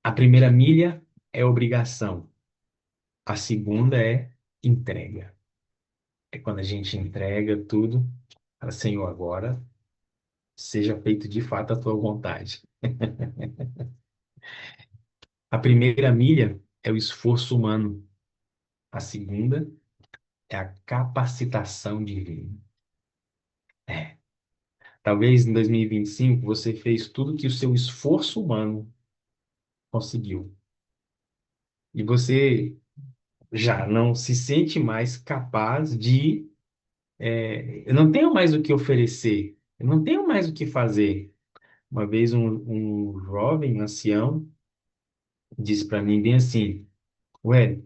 A primeira milha é obrigação, a segunda é entrega. É quando a gente entrega tudo, fala, Senhor, agora seja feito de fato a tua vontade. A primeira milha é o esforço humano, a segunda é a capacitação divina. É. Talvez em 2025 você fez tudo que o seu esforço humano conseguiu. E você já não se sente mais capaz de. Eu não tenho mais o que oferecer, eu não tenho mais o que fazer. Uma vez um jovem ancião disse para mim bem assim: Ué,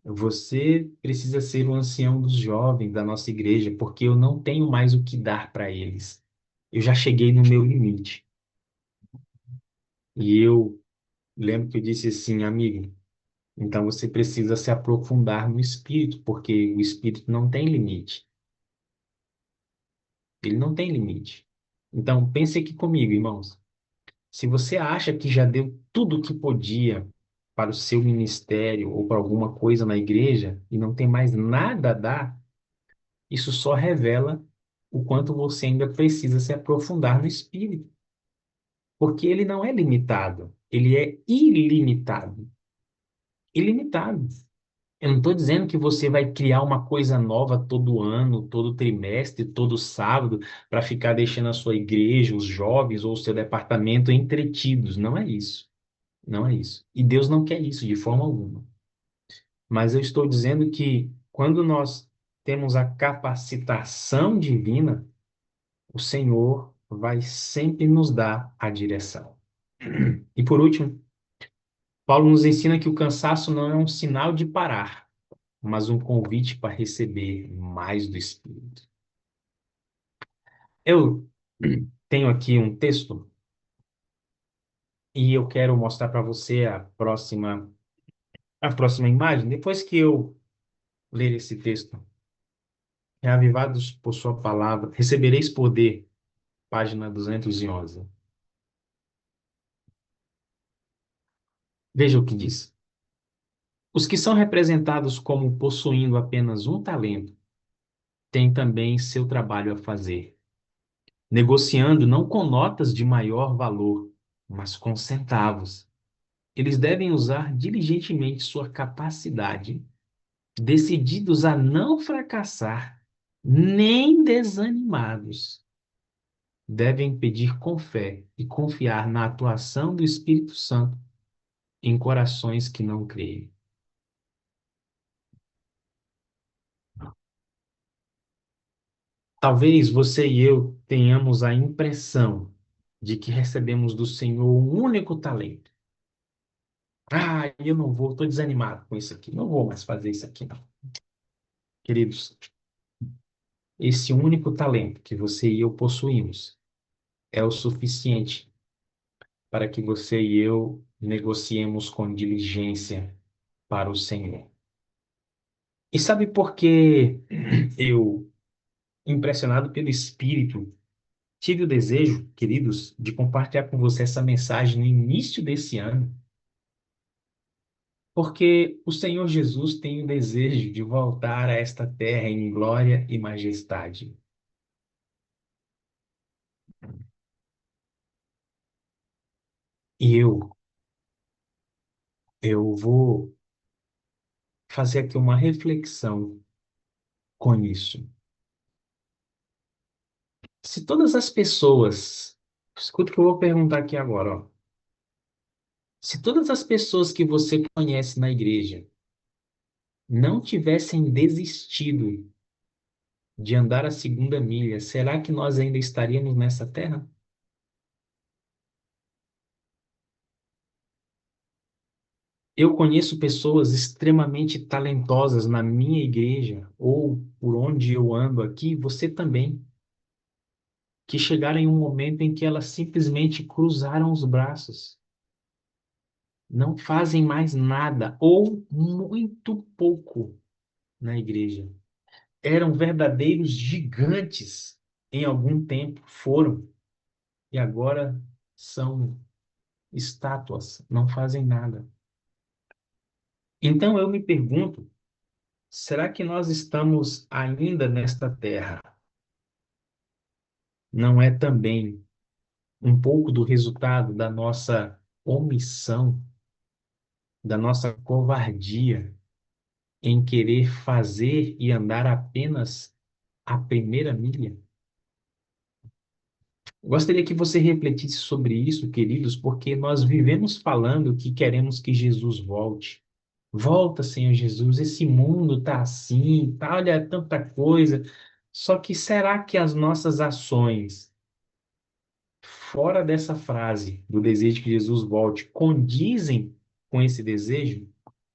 você precisa ser o ancião dos jovens da nossa igreja, porque eu não tenho mais o que dar para eles. Eu já cheguei no meu limite. E eu lembro que eu disse assim, amigo. Então você precisa se aprofundar no espírito, porque o espírito não tem limite. Ele não tem limite. Então pense aqui comigo, irmãos. Se você acha que já deu tudo o que podia para o seu ministério ou para alguma coisa na igreja e não tem mais nada a dar, isso só revela o quanto você ainda precisa se aprofundar no espírito, porque ele não é limitado, ele é ilimitado. Ilimitado. Eu não estou dizendo que você vai criar uma coisa nova todo ano, todo trimestre, todo sábado, para ficar deixando a sua igreja, os jovens ou o seu departamento entretidos. Não é isso. Não é isso. E Deus não quer isso de forma alguma. Mas eu estou dizendo que quando nós temos a capacitação divina, o Senhor vai sempre nos dar a direção. E por último, Paulo nos ensina que o cansaço não é um sinal de parar, mas um convite para receber mais do Espírito. Eu tenho aqui um texto e eu quero mostrar para você a próxima imagem. Depois que eu ler esse texto, reavivados por sua palavra, recebereis poder, página 211. Veja o que diz. Os que são representados como possuindo apenas um talento, têm também seu trabalho a fazer, negociando não com notas de maior valor, mas com centavos. Eles devem usar diligentemente sua capacidade, decididos a não fracassar, nem desanimados. Devem pedir com fé e confiar na atuação do Espírito Santo em corações que não creem. Talvez você e eu tenhamos a impressão de que recebemos do Senhor um único talento. Ah, eu não vou, estou desanimado com isso aqui, não vou mais fazer isso aqui, não. Queridos, esse único talento que você e eu possuímos é o suficiente para que você e eu negociemos com diligência para o Senhor. E sabe por que eu, impressionado pelo Espírito, tive o desejo, queridos, de compartilhar com você essa mensagem no início desse ano? Porque o Senhor Jesus tem o desejo de voltar a esta terra em glória e majestade. E eu vou fazer aqui uma reflexão com isso. Se todas as pessoas, escuta o que eu vou perguntar aqui agora, ó. Se todas as pessoas que você conhece na igreja não tivessem desistido de andar a segunda milha, será que nós ainda estaríamos nessa terra? Eu conheço pessoas extremamente talentosas na minha igreja ou por onde eu ando aqui, você também, que chegaram em um momento em que elas simplesmente cruzaram os braços, não fazem mais nada ou muito pouco na igreja. Eram verdadeiros gigantes em algum tempo, foram, e agora são estátuas, não fazem nada. Então eu me pergunto, será que nós estamos ainda nesta terra? Não é também um pouco do resultado da nossa omissão, da nossa covardia em querer fazer e andar apenas a primeira milha? Gostaria que você refletisse sobre isso, queridos, porque nós vivemos falando que queremos que Jesus volte. Volta, Senhor Jesus, esse mundo tá assim, tá, olha, tanta coisa. Só que será que as nossas ações, fora dessa frase do desejo que Jesus volte, condizem com esse desejo?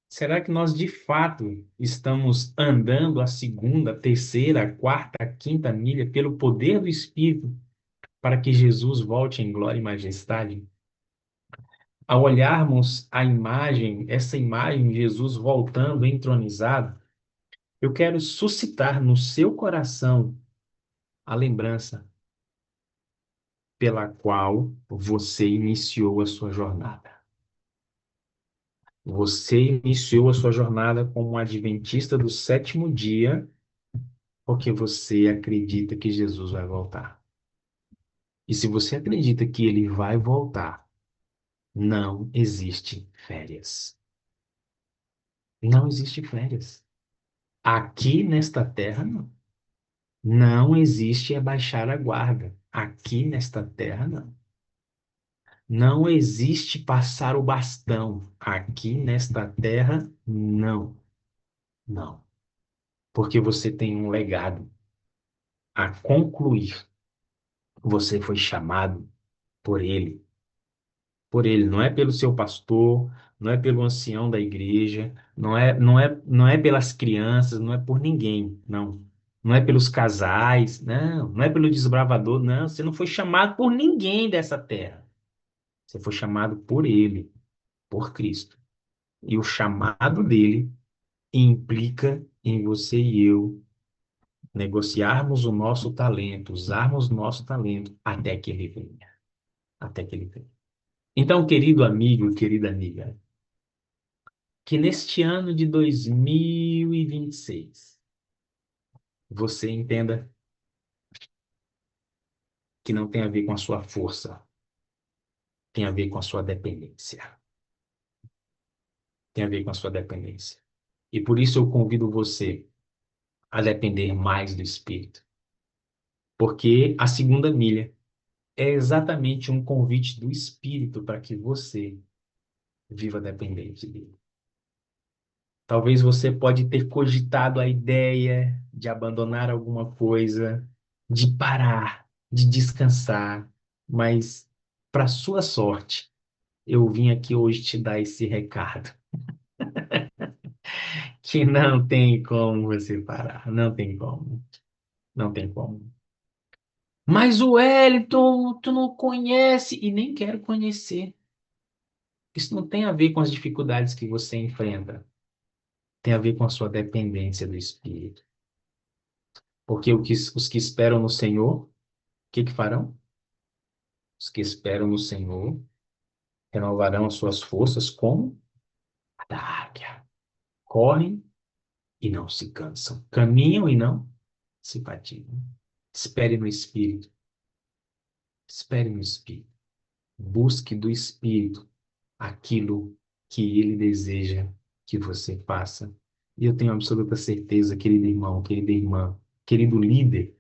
Será que nós de fato estamos andando a segunda, terceira, quarta, quinta milha pelo poder do Espírito para que Jesus volte em glória e majestade? ao olharmos a imagem, essa imagem de Jesus voltando entronizado, eu quero suscitar no seu coração a lembrança pela qual você iniciou a sua jornada. Você iniciou a sua jornada como um adventista do sétimo dia, porque você acredita que Jesus vai voltar. E se você acredita que ele vai voltar, não existe férias. Não existe férias. Aqui nesta terra, não. Não existe baixar a guarda. Aqui nesta terra, não. Não existe passar o bastão. Aqui nesta terra, não. Não. Porque você tem um legado a concluir. Você foi chamado por ele. Por ele, não é pelo seu pastor, não é pelo ancião da igreja, não é pelas crianças, não é por ninguém, não. Não é pelos casais, não é pelo desbravador, não. Você não foi chamado por ninguém dessa terra. Você foi chamado por ele, por Cristo. E o chamado dele implica em você e eu negociarmos o nosso talento, usarmos o nosso talento até que ele venha. Até que ele venha. Então, querido amigo, querida amiga, que neste ano de 2026 você entenda que não tem a ver com a sua força, tem a ver com a sua dependência. Tem a ver com a sua dependência. E por isso eu convido você a depender mais do Espírito. Porque a segunda milha é exatamente um convite do Espírito para que você viva dependente dele. Talvez você pode ter cogitado a ideia de abandonar alguma coisa, de parar, de descansar, mas para sua sorte, eu vim aqui hoje te dar esse recado, que não tem como você parar, não tem como, não tem como. Mas o Wellington, tu não conhece e nem quero conhecer. Isso não tem a ver com as dificuldades que você enfrenta, tem a ver com a sua dependência do Espírito. Porque os que esperam no Senhor, o que que farão? Os que esperam no Senhor renovarão as suas forças como a da águia. Correm e não se cansam. Caminham e não se fatigam. Espere no Espírito. Espere no Espírito. Busque do Espírito aquilo que ele deseja que você faça. E eu tenho absoluta certeza, querido irmão, querida irmã, querido líder,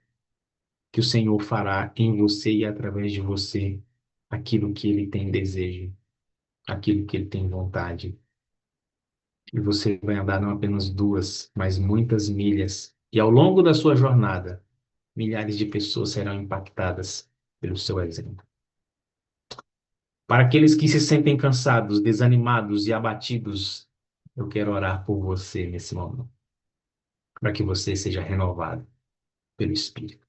que o Senhor fará em você e através de você aquilo que ele tem desejo, aquilo que ele tem vontade. E você vai andar não apenas duas, mas muitas milhas. E ao longo da sua jornada, milhares de pessoas serão impactadas pelo seu exemplo. Para aqueles que se sentem cansados, desanimados e abatidos, eu quero orar por você nesse momento, para que você seja renovado pelo Espírito.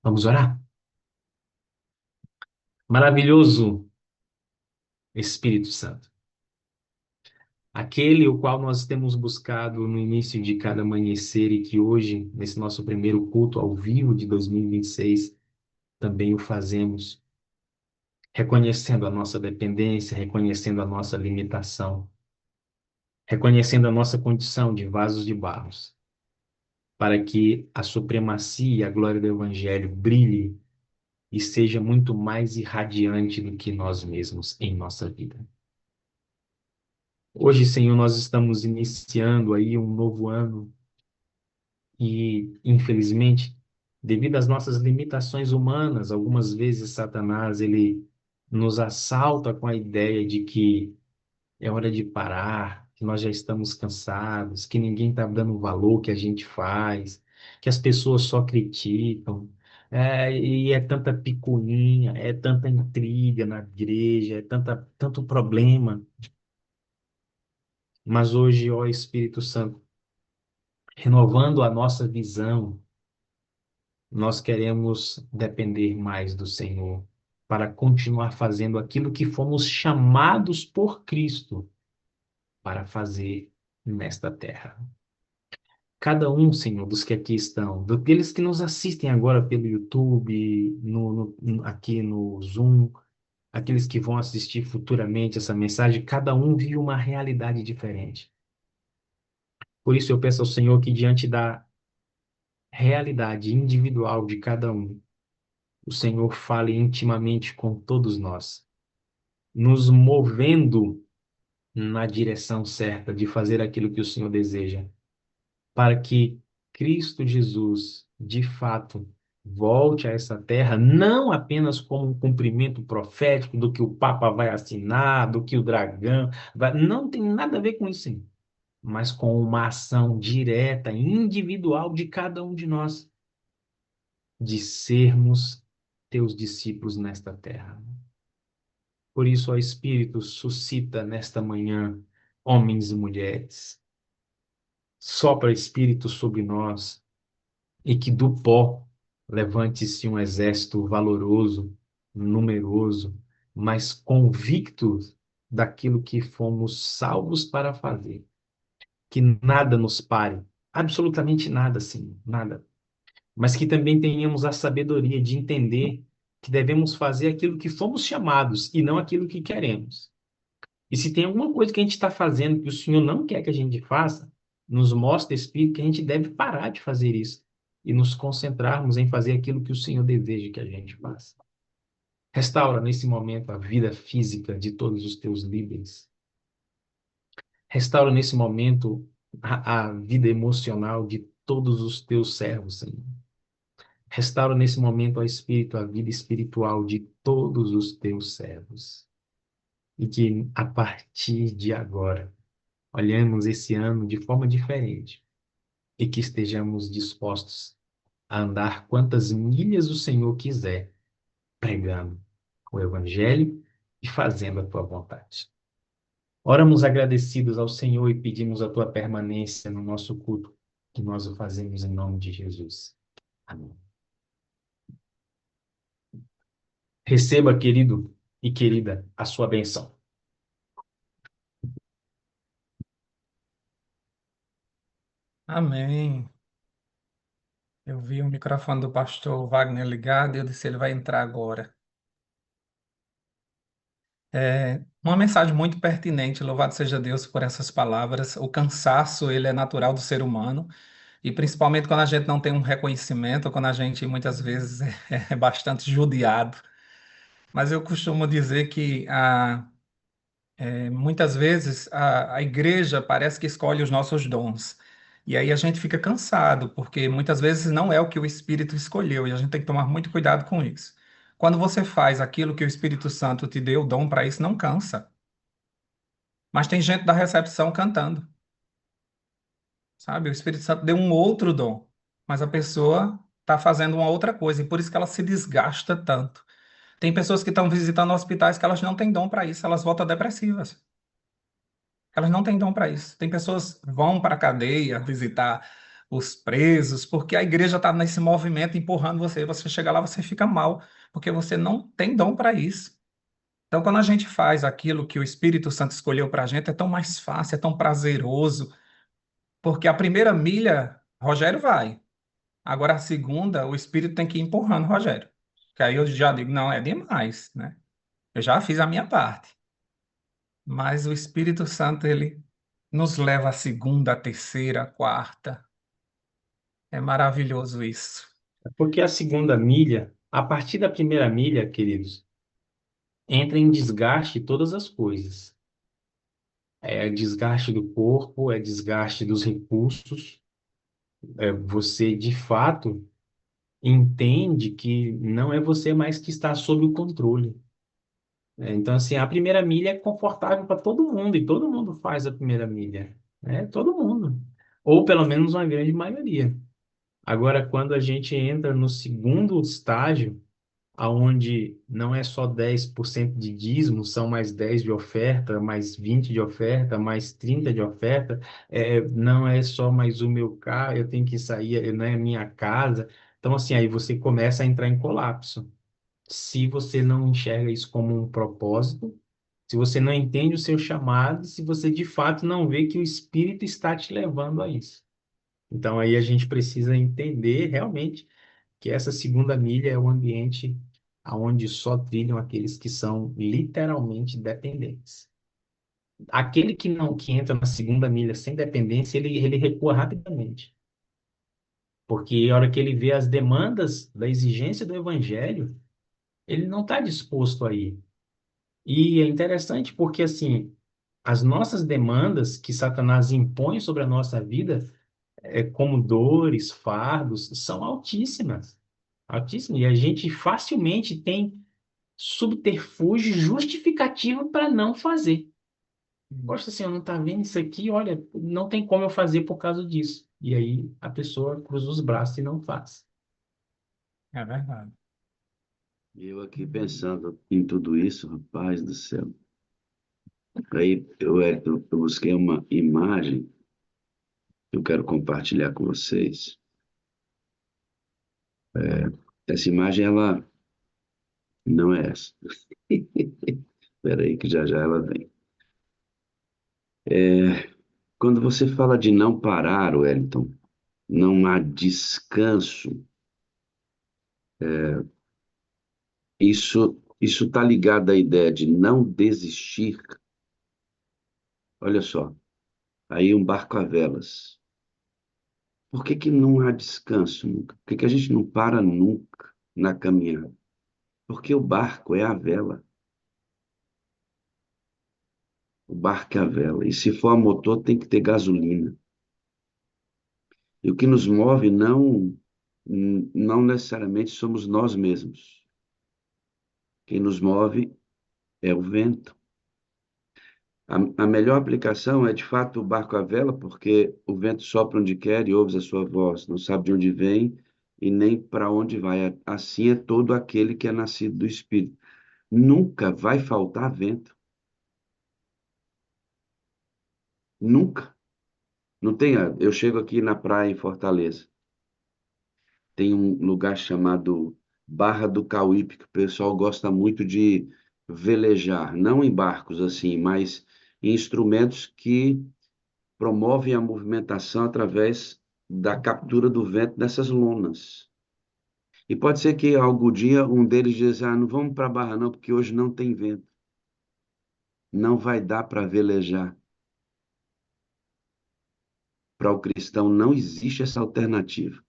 Vamos orar? Maravilhoso Espírito Santo, aquele o qual nós temos buscado no início de cada amanhecer e que hoje, nesse nosso primeiro culto ao vivo de 2026, também o fazemos, reconhecendo a nossa dependência, reconhecendo a nossa limitação, reconhecendo a nossa condição de vasos de barros, para que a supremacia e a glória do Evangelho brilhe e seja muito mais irradiante do que nós mesmos em nossa vida. Hoje, Senhor, nós estamos iniciando aí um novo ano e, infelizmente, devido às nossas limitações humanas, algumas vezes Satanás ele nos assalta com a ideia de que é hora de parar, que nós já estamos cansados, que ninguém está dando o valor que a gente faz, que as pessoas só criticam. E é tanta picuinha, é tanta intriga na igreja, é tanto problema. Mas hoje, ó Espírito Santo, renovando a nossa visão, nós queremos depender mais do Senhor. para continuar fazendo aquilo que fomos chamados por Cristo para fazer nesta terra. Cada um, Senhor, dos que aqui estão, daqueles que nos assistem agora pelo YouTube, aqui no Zoom, aqueles que vão assistir futuramente essa mensagem, cada um vive uma realidade diferente. Por isso eu peço ao Senhor que, diante da realidade individual de cada um, o Senhor fale intimamente com todos nós, nos movendo na direção certa de fazer aquilo que o Senhor deseja, para que Cristo Jesus, de fato, volte a essa terra, não apenas como um cumprimento profético do que o Papa vai assinar, do que o dragão vai... Não tem nada a ver com isso, sim, mas com uma ação direta, individual de cada um de nós, de sermos teus discípulos nesta terra. Por isso, ó Espírito, suscita nesta manhã homens e mulheres. Sopra Espírito sobre nós e que do pó levante-se um exército valoroso, numeroso, mas convicto daquilo que fomos salvos para fazer. Que nada nos pare, absolutamente nada, sim, nada. Mas que também tenhamos a sabedoria de entender que devemos fazer aquilo que fomos chamados e não aquilo que queremos. E se tem alguma coisa que a gente está fazendo que o Senhor não quer que a gente faça, nos mostra, Espírito, que a gente deve parar de fazer isso e nos concentrarmos em fazer aquilo que o Senhor deseja que a gente faça. Restaura nesse momento a vida física de todos os teus líderes. Restaura nesse momento a vida emocional de todos os teus servos, Senhor. Restaura nesse momento, ó Espírito, a vida espiritual de todos os teus servos. E que a partir de agora, olhemos esse ano de forma diferente e que estejamos dispostos a andar quantas milhas o Senhor quiser, pregando o Evangelho e fazendo a tua vontade. Oramos agradecidos ao Senhor e pedimos a tua permanência no nosso culto, que nós o fazemos em nome de Jesus. Amém. Receba, querido e querida, a sua bênção. Amém. Eu vi o microfone do pastor Wagner ligado e eu disse, ele vai entrar agora. Uma mensagem muito pertinente, louvado seja Deus por essas palavras. O cansaço, ele é natural do ser humano, e principalmente quando a gente não tem um reconhecimento, quando a gente muitas vezes é bastante judiado. Mas eu costumo dizer que muitas vezes a igreja parece que escolhe os nossos dons. E aí a gente fica cansado, porque muitas vezes não é o que o Espírito escolheu, e a gente tem que tomar muito cuidado com isso. Quando você faz aquilo que o Espírito Santo te deu o dom para isso, não cansa. Mas tem gente da recepção cantando, sabe? O Espírito Santo deu um outro dom, mas a pessoa está fazendo uma outra coisa, e por isso que ela se desgasta tanto. Tem pessoas que estão visitando hospitais que elas não têm dom para isso, elas voltam depressivas. Elas não têm dom para isso. Tem pessoas que vão para a cadeia visitar os presos, porque a igreja está nesse movimento empurrando você. Você chega lá, você fica mal, porque você não tem dom para isso. Então, quando a gente faz aquilo que o Espírito Santo escolheu para a gente, é tão mais fácil, é tão prazeroso, porque a primeira milha, Rogério vai. Agora, a segunda, o Espírito tem que ir empurrando o Rogério. Que aí eu já digo, não, é demais, né? Eu já fiz a minha parte. Mas o Espírito Santo, ele nos leva à segunda, à terceira, à quarta. É maravilhoso isso. Porque a segunda milha, a partir da primeira milha, queridos, entra em desgaste todas as coisas. É desgaste do corpo, é desgaste dos recursos. Você, de fato, entende que não é você mais que está sob o controle. Então, assim, a primeira milha é confortável para todo mundo, e todo mundo faz a primeira milha, né? Todo mundo. Ou pelo menos uma grande maioria. Agora, quando a gente entra no segundo estágio, aonde não é só 10% de dízimo, são mais 10 de oferta, mais 20 de oferta, mais 30 de oferta, não é só mais o meu carro, eu tenho que sair, não é minha casa. Então, assim, aí você começa a entrar em colapso. se você não enxerga isso como um propósito, se você não entende o seu chamado, se você de fato não vê que o Espírito está te levando a isso. Então aí a gente precisa entender realmente que essa segunda milha é o ambiente aonde só trilham aqueles que são literalmente dependentes. Aquele que não que entra na segunda milha sem dependência, ele recua rapidamente. Porque a hora que ele vê as demandas da exigência do evangelho, ele não está disposto a ir. E é interessante porque, assim, as nossas demandas que Satanás impõe sobre a nossa vida, como dores, fardos, são altíssimas. Altíssimas. E a gente facilmente tem subterfúgio justificativo para não fazer. Poxa, assim, eu não tá vendo isso aqui, olha, não tem como eu fazer por causa disso. E aí a pessoa cruza os braços e não faz. É verdade. Eu aqui pensando em tudo isso, rapaz do céu. Aí eu busquei uma imagem que eu quero compartilhar com vocês. Essa imagem, ela não é essa. Espera aí que já já ela vem. Quando você fala de não parar, Wellington, não há descanso, isso está ligado à ideia de não desistir. Olha só, aí um barco a velas. Por que que não há descanso nunca? Por que que a gente não para nunca na caminhada? Porque o barco é a vela. O barco é a vela. E se for a motor, tem que ter gasolina. E o que nos move não necessariamente somos nós mesmos. Quem nos move é o vento. A melhor aplicação é, de fato, o barco à vela, porque o vento sopra onde quer e ouves a sua voz, não sabe de onde vem e nem para onde vai. Assim é todo aquele que é nascido do Espírito. Nunca vai faltar vento. Nunca. Não tem. Eu chego aqui na praia em Fortaleza. Tem um lugar chamado Barra do Cauípe, que o pessoal gosta muito de velejar, não em barcos assim, mas em instrumentos que promovem a movimentação através da captura do vento dessas lonas. E pode ser que algum dia um deles diz: ah, não vamos para a Barra não, porque hoje não tem vento. Não vai dar para velejar. Para o cristão não existe essa alternativa.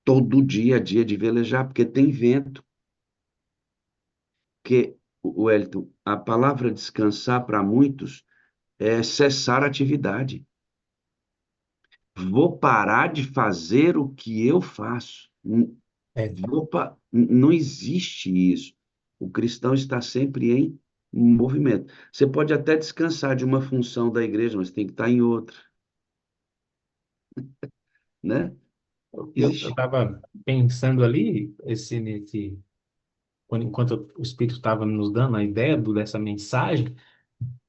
Todo dia é dia de velejar, porque tem vento. Que, Wellington, a palavra descansar para muitos é cessar a atividade. Vou parar de fazer o que eu faço. É, Não existe isso. O cristão está sempre em movimento. Você pode até descansar de uma função da igreja, mas tem que estar em outra, né? eu Existe. estava pensando ali, enquanto o Espírito estava nos dando a ideia dessa mensagem,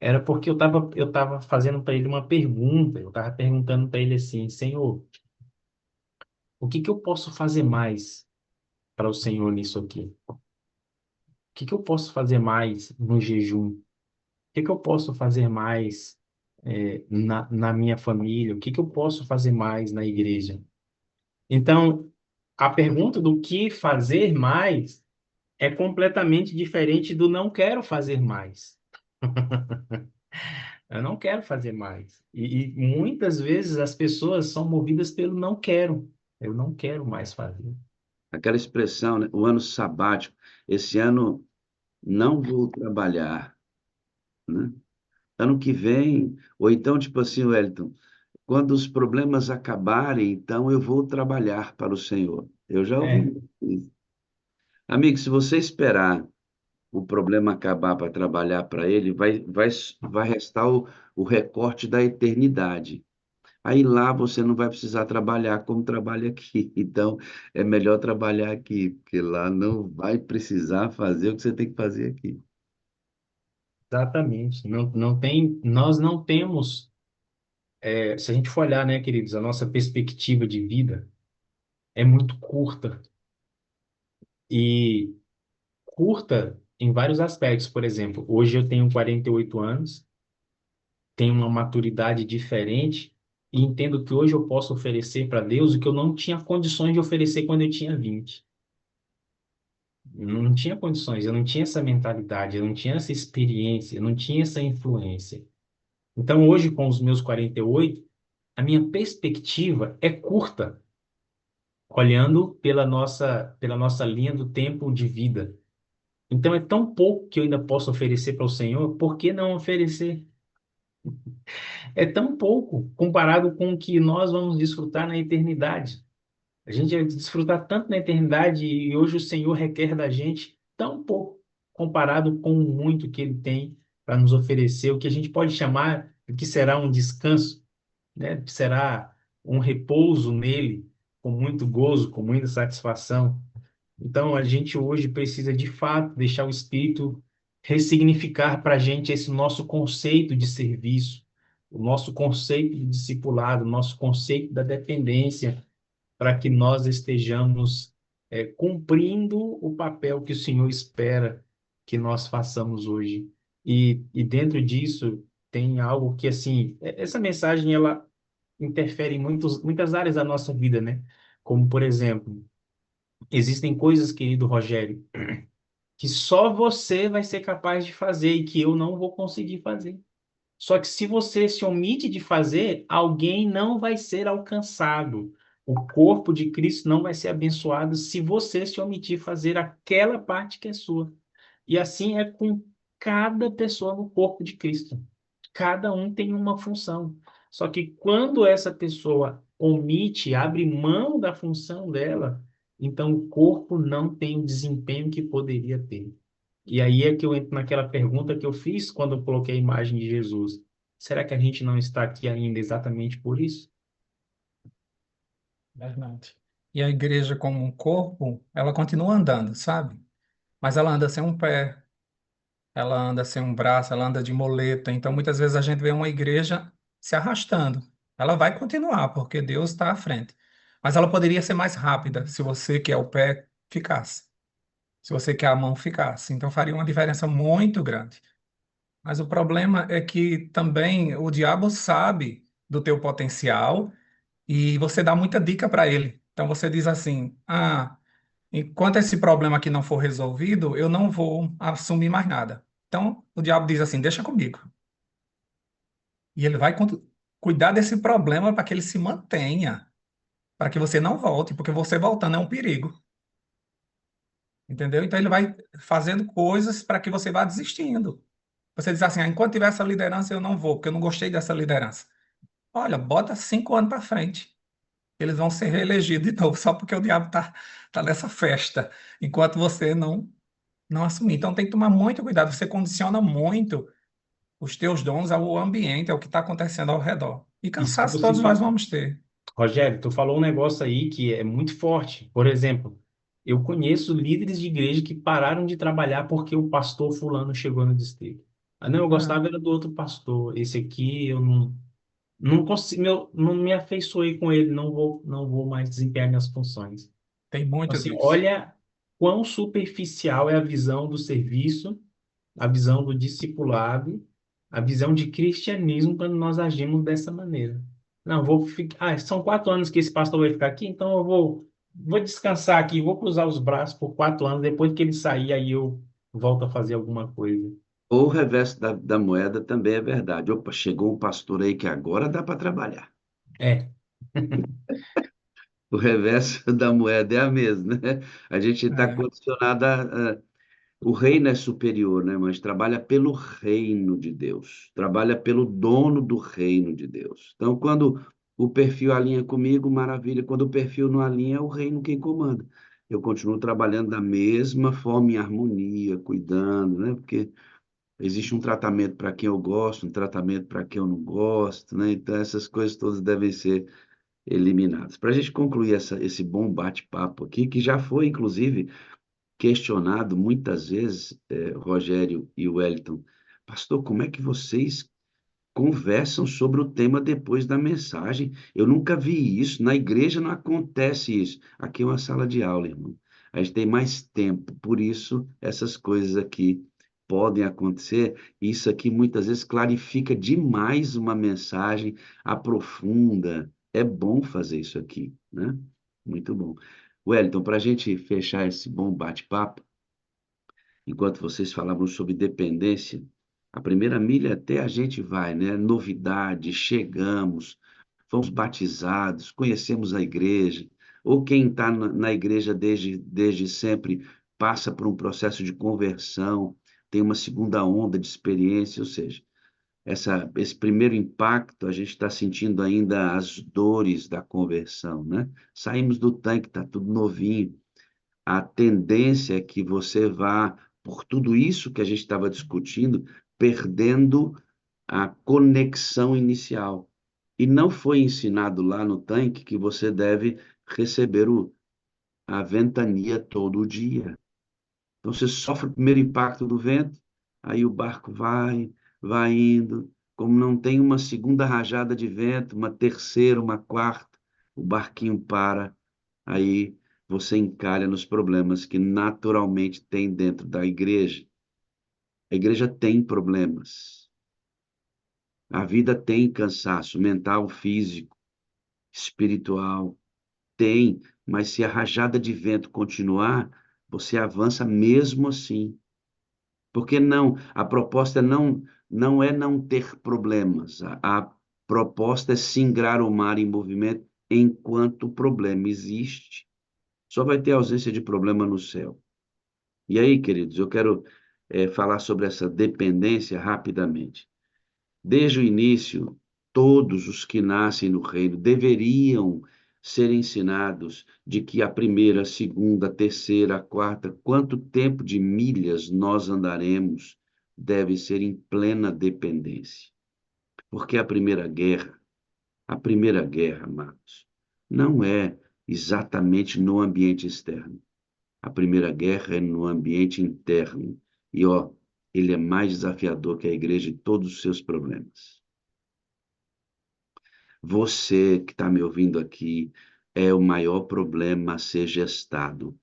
era porque eu tava fazendo para ele uma pergunta, eu estava perguntando para ele assim, Senhor, o que que eu posso fazer mais para o Senhor nisso aqui? O que que eu posso fazer mais no jejum? O que que eu posso fazer mais na minha família? O que que eu posso fazer mais na igreja? Então, a pergunta do que fazer mais é completamente diferente do não quero fazer mais. Eu não quero fazer mais. E muitas vezes as pessoas são movidas pelo não quero. Eu não quero mais fazer. Aquela expressão, né? O ano sabático. Esse ano não vou trabalhar, né? Ano que vem, ou então, tipo assim, Wellington, quando os problemas acabarem, então eu vou trabalhar para o Senhor. Eu já É, ouvi isso. Amigo, se você esperar o problema acabar para trabalhar para ele, vai restar o recorte da eternidade. Aí lá você não vai precisar trabalhar como trabalha aqui. Então, é melhor trabalhar aqui, porque lá não vai precisar fazer o que você tem que fazer aqui. exatamente. Não tem, nós não temos, se a gente for olhar, né, queridos, a nossa perspectiva de vida é muito curta. E curta em vários aspectos. Por exemplo, hoje eu tenho 48 anos, tenho uma maturidade diferente e entendo que hoje eu posso oferecer para Deus o que eu não tinha condições de oferecer quando eu tinha 20. Eu não tinha condições, eu não tinha essa mentalidade, eu não tinha essa experiência, eu não tinha essa influência. Então, hoje, com os meus 48, a minha perspectiva é curta, olhando pela nossa linha do tempo de vida. Então, é tão pouco que eu ainda posso oferecer para o Senhor, por que não oferecer? É tão pouco comparado com o que nós vamos desfrutar na eternidade. A gente vai desfrutar tanto na eternidade e hoje o Senhor requer da gente tão pouco comparado com o muito que Ele tem para nos oferecer, o que a gente pode chamar de que será um descanso, né? Que será um repouso nele, com muito gozo, com muita satisfação. Então, a gente hoje precisa, de fato, deixar o Espírito ressignificar para a gente esse nosso conceito de serviço, o nosso conceito de discipulado, o nosso conceito da dependência, para que nós estejamos cumprindo o papel que o Senhor espera que nós façamos hoje. E dentro disso tem algo que, assim, essa mensagem, ela interfere em muitas áreas da nossa vida, né? Como, por exemplo, existem coisas, querido Rogério, que só você vai ser capaz de fazer e que eu não vou conseguir fazer. Só que se você se omite de fazer, alguém não vai ser alcançado. O corpo de Cristo não vai ser abençoado se você se omitir de fazer aquela parte que é sua. E assim é com cada pessoa no corpo de Cristo. Cada um tem uma função. Só que quando essa pessoa omite, abre mão da função dela, então o corpo não tem o desempenho que poderia ter. E aí é que eu entro naquela pergunta que eu fiz quando eu coloquei a imagem de Jesus. Será que a gente não está aqui ainda exatamente por isso? Verdade. E a igreja como um corpo, ela continua andando, sabe? Mas ela anda sem um pé, ela anda sem um braço, ela anda de moleta. Então, muitas vezes a gente vê uma igreja se arrastando. Ela vai continuar, porque Deus está à frente. Mas ela poderia ser mais rápida se você que é o pé ficasse, se você que é a mão ficasse. Então, faria uma diferença muito grande. Mas o problema é que também o diabo sabe do teu potencial e você dá muita dica para ele. Então, você diz assim: ah, enquanto esse problema aqui não for resolvido, eu não vou assumir mais nada. Então, o diabo diz assim: deixa comigo. E ele vai cuidar desse problema para que ele se mantenha, para que você não volte, porque você voltando é um perigo. Entendeu? Então, ele vai fazendo coisas para que você vá desistindo. Você diz assim: enquanto tiver essa liderança, eu não vou, porque eu não gostei dessa liderança. Olha, bota 5 anos para frente. Eles vão ser reelegidos de novo, só porque o diabo tá nessa festa, enquanto você não assumir. Então tem que tomar muito cuidado. Você condiciona muito os teus dons ao ambiente, ao que está acontecendo ao redor. E E se cansaço você todos nós vamos ter. Rogério, tu falou um negócio aí que é muito forte. Por exemplo, eu conheço líderes de igreja que pararam de trabalhar porque o pastor fulano chegou no distrito. Ah, não, eu Ah, gostava era do outro pastor. Esse aqui eu não consigo, não me afeiçoei com ele, não vou mais desempenhar minhas funções. tem muito Assim, disso. olha quão superficial é a visão do serviço, a visão do discipulado, a visão de cristianismo quando nós agimos dessa maneira. Não, vou ficar. Ah, são 4 anos que esse pastor vai ficar aqui, então vou descansar aqui, vou cruzar os braços por 4 anos. Depois que ele sair, aí eu volto a fazer alguma coisa. Ou o reverso da moeda também é verdade. Opa, chegou um pastor aí que agora dá para trabalhar. É, O reverso da moeda é a mesma, né? A gente está É, condicionado o reino é superior, né? Mas trabalha pelo reino de Deus, trabalha pelo dono do reino de Deus. Então, quando o perfil alinha comigo, maravilha. Quando o perfil não alinha, é o reino quem comanda. Eu continuo trabalhando da mesma forma, em harmonia, cuidando, né? Porque existe um tratamento para quem eu gosto, um tratamento para quem eu não gosto, né? Então, essas coisas todas devem ser eliminadas. Para a gente concluir esse bom bate-papo aqui, que já foi, inclusive, questionado muitas vezes, Rogério e Wellington, pastor, como é que vocês conversam sobre o tema depois da mensagem? Eu nunca vi isso, na igreja não acontece isso. Aqui é uma sala de aula, irmão. a gente tem mais tempo. Por isso, essas coisas aqui podem acontecer. Isso aqui muitas vezes clarifica demais uma mensagem, aprofunda. É bom fazer isso aqui, né? Muito bom. Wellington, para a gente fechar esse bom bate-papo, enquanto vocês falavam sobre dependência, a primeira milha até a gente vai, né? Novidade, chegamos, fomos batizados, conhecemos a igreja, ou quem está na igreja desde sempre passa por um processo de conversão, tem uma segunda onda de experiência, ou seja, esse primeiro impacto, a gente está sentindo ainda as dores da conversão, né? Saímos do tanque, está tudo novinho. A tendência é que você vá, por tudo isso que a gente estava discutindo, perdendo a conexão inicial. E não foi ensinado lá no tanque que você deve receber a ventania todo dia. Então você sofre o primeiro impacto do vento, aí o barco vai indo. Como não tem uma segunda rajada de vento, uma terceira, uma quarta, o barquinho para, aí você encalha nos problemas que naturalmente tem dentro da igreja. A igreja tem problemas. A vida tem cansaço mental, físico, espiritual. Tem, mas se a rajada de vento continuar, você avança mesmo assim. Porque não, a proposta não é não ter problemas. A proposta é singrar o mar em movimento enquanto o problema existe. Só vai ter ausência de problema no céu. E aí, queridos, eu quero falar sobre essa dependência rapidamente. Desde o início, todos os que nascem no reino deveriam ser ensinados de que a primeira, a segunda, a terceira, a quarta, quanto tempo de milhas nós andaremos, deve ser em plena dependência. Porque a primeira guerra, amados, não é exatamente no ambiente externo. A primeira guerra é no ambiente interno. E, ó, ele é mais desafiador que a igreja e todos os seus problemas. Você que está me ouvindo aqui é o maior problema a ser gestado.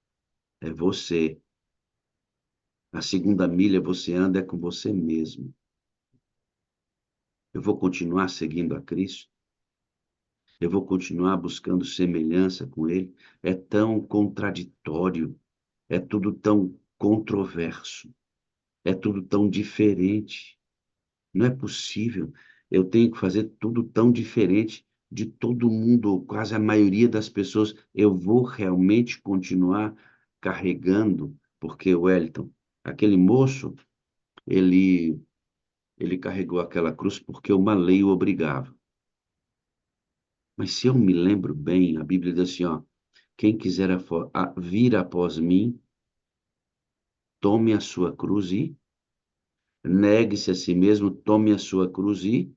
É você. A segunda milha você anda é com você mesmo. Eu vou continuar seguindo a Cristo. Eu vou continuar buscando semelhança com Ele. É tão contraditório. É tudo tão controverso. É tudo tão diferente. Não é possível. Eu tenho que fazer tudo tão diferente de todo mundo, ou quase a maioria das pessoas. Eu vou realmente continuar carregando, porque Wellington, aquele moço, ele, ele carregou aquela cruz porque uma lei o obrigava. Mas se eu me lembro bem, a Bíblia diz assim, ó, quem quiser vir após mim, tome a sua cruz e negue-se a si mesmo, tome a sua cruz e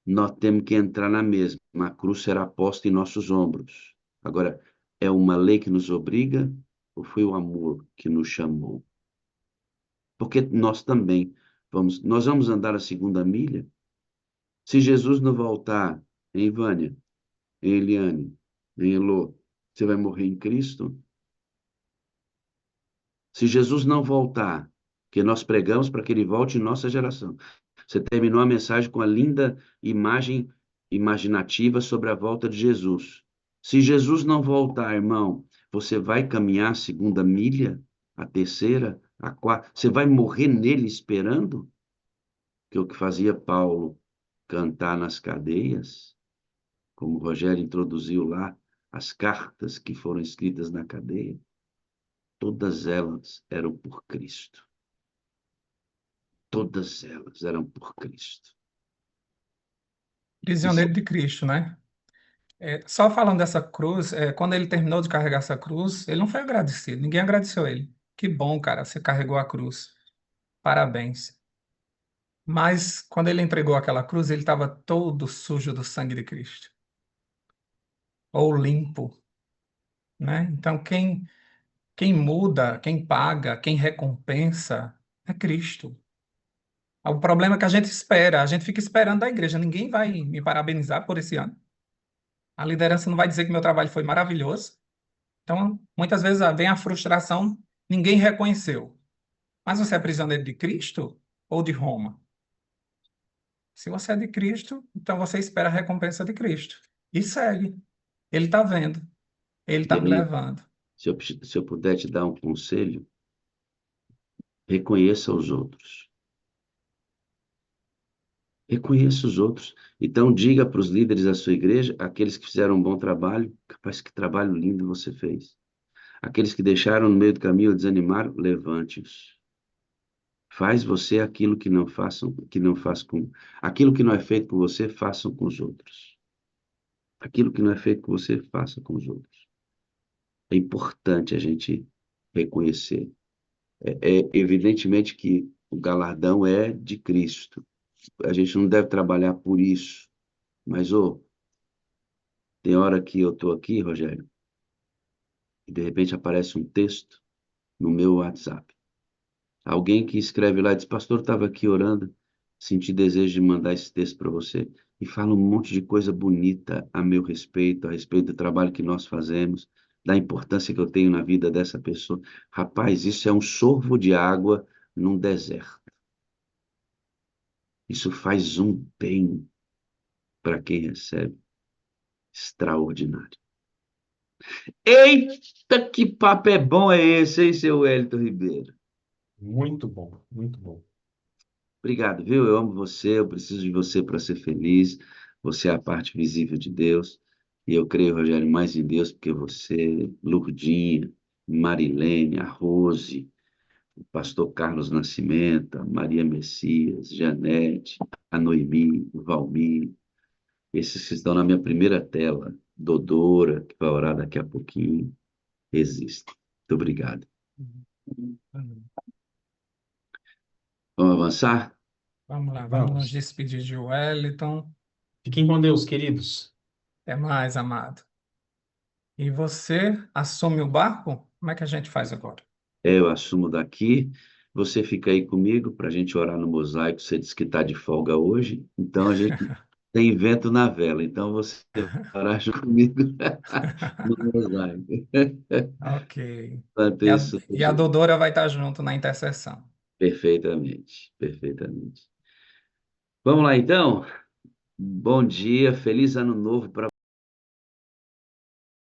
nós temos que entrar na mesma. A cruz será posta em nossos ombros. Agora, é uma lei que nos obriga ou foi o amor que nos chamou? Porque nós também nós vamos andar a segunda milha. Se Jesus não voltar em Vânia, em Eliane, em Elô, você vai morrer em Cristo? Se Jesus não voltar, que nós pregamos para que ele volte em nossa geração. Você terminou a mensagem com a linda imagem imaginativa sobre a volta de Jesus. Se Jesus não voltar, irmão, você vai caminhar a segunda milha, a terceira, a quarta, você vai morrer nele esperando? Que é o que fazia Paulo cantar nas cadeias, como o Rogério introduziu lá, as cartas que foram escritas na cadeia, todas elas eram por Cristo. Todas elas eram por Cristo. E se Prisioneiro de Cristo, né? Só falando dessa cruz, quando ele terminou de carregar essa cruz, ele não foi agradecido, ninguém agradeceu ele. Que bom, cara, você carregou a cruz. Parabéns. Mas quando ele entregou aquela cruz, ele estava todo sujo do sangue de Cristo, ou limpo, né? Então, quem muda, quem paga, quem recompensa é Cristo. O problema é que a gente espera, a gente fica esperando da igreja, ninguém vai me parabenizar por esse ano. A liderança não vai dizer que meu trabalho foi maravilhoso. Então, muitas vezes vem a frustração, ninguém reconheceu. Mas você é prisioneiro de Cristo ou de Roma? Se você é de Cristo, então você espera a recompensa de Cristo. E segue. Ele está vendo, ele E está me aí, levando. se eu puder te dar um conselho, reconheça os outros. Reconheça os outros. Então, diga para os líderes da sua igreja, aqueles que fizeram um bom trabalho, capaz que trabalho lindo você fez. Aqueles que deixaram no meio do caminho ou desanimaram, levante-os. Faz você aquilo que não façam, que não faz com, aquilo que não é feito por você, façam com os outros. Aquilo que não é feito por você, faça com os outros. É importante a gente reconhecer. É evidentemente que o galardão é de Cristo. A gente não deve trabalhar por isso. Mas, tem hora que eu estou aqui, Rogério, e de repente aparece um texto no meu WhatsApp. Alguém que escreve lá e diz, pastor, estava aqui orando, senti desejo de mandar esse texto para você. E fala um monte de coisa bonita a meu respeito, a respeito do trabalho que nós fazemos, da importância que eu tenho na vida dessa pessoa. Rapaz, isso é um sorvo de água num deserto. Isso faz um bem para quem recebe. Extraordinário. Eita, que papo é bom é esse, hein, seu Wellington Ribeiro? Muito bom, muito bom. Obrigado, viu? Eu amo você, eu preciso de você para ser feliz. Você é a parte visível de Deus. E eu creio, Rogério, mais em Deus, porque você, Lurdinha, Marilene, a Rose, o pastor Carlos Nascimento, a Maria Messias, Janete, a Noemi, o Valmir, esses que estão na minha primeira tela, Dodora, que vai orar daqui a pouquinho, existem. Muito obrigado. Vamos avançar? Vamos lá, vamos nos Vamos. despedir de Wellington. Fiquem com Deus, queridos. Até mais, amado. E você assume o barco? Como é que a gente faz agora? Eu assumo daqui, você fica aí comigo para a gente orar no mosaico. Você disse que está de folga hoje, então a gente tem vento na vela. Então você vai orar junto comigo no mosaico. Ok. Enquanto E a, isso, e a Dodora vai estar junto na intercessão. perfeitamente, perfeitamente. Vamos lá então? Bom dia, feliz ano novo para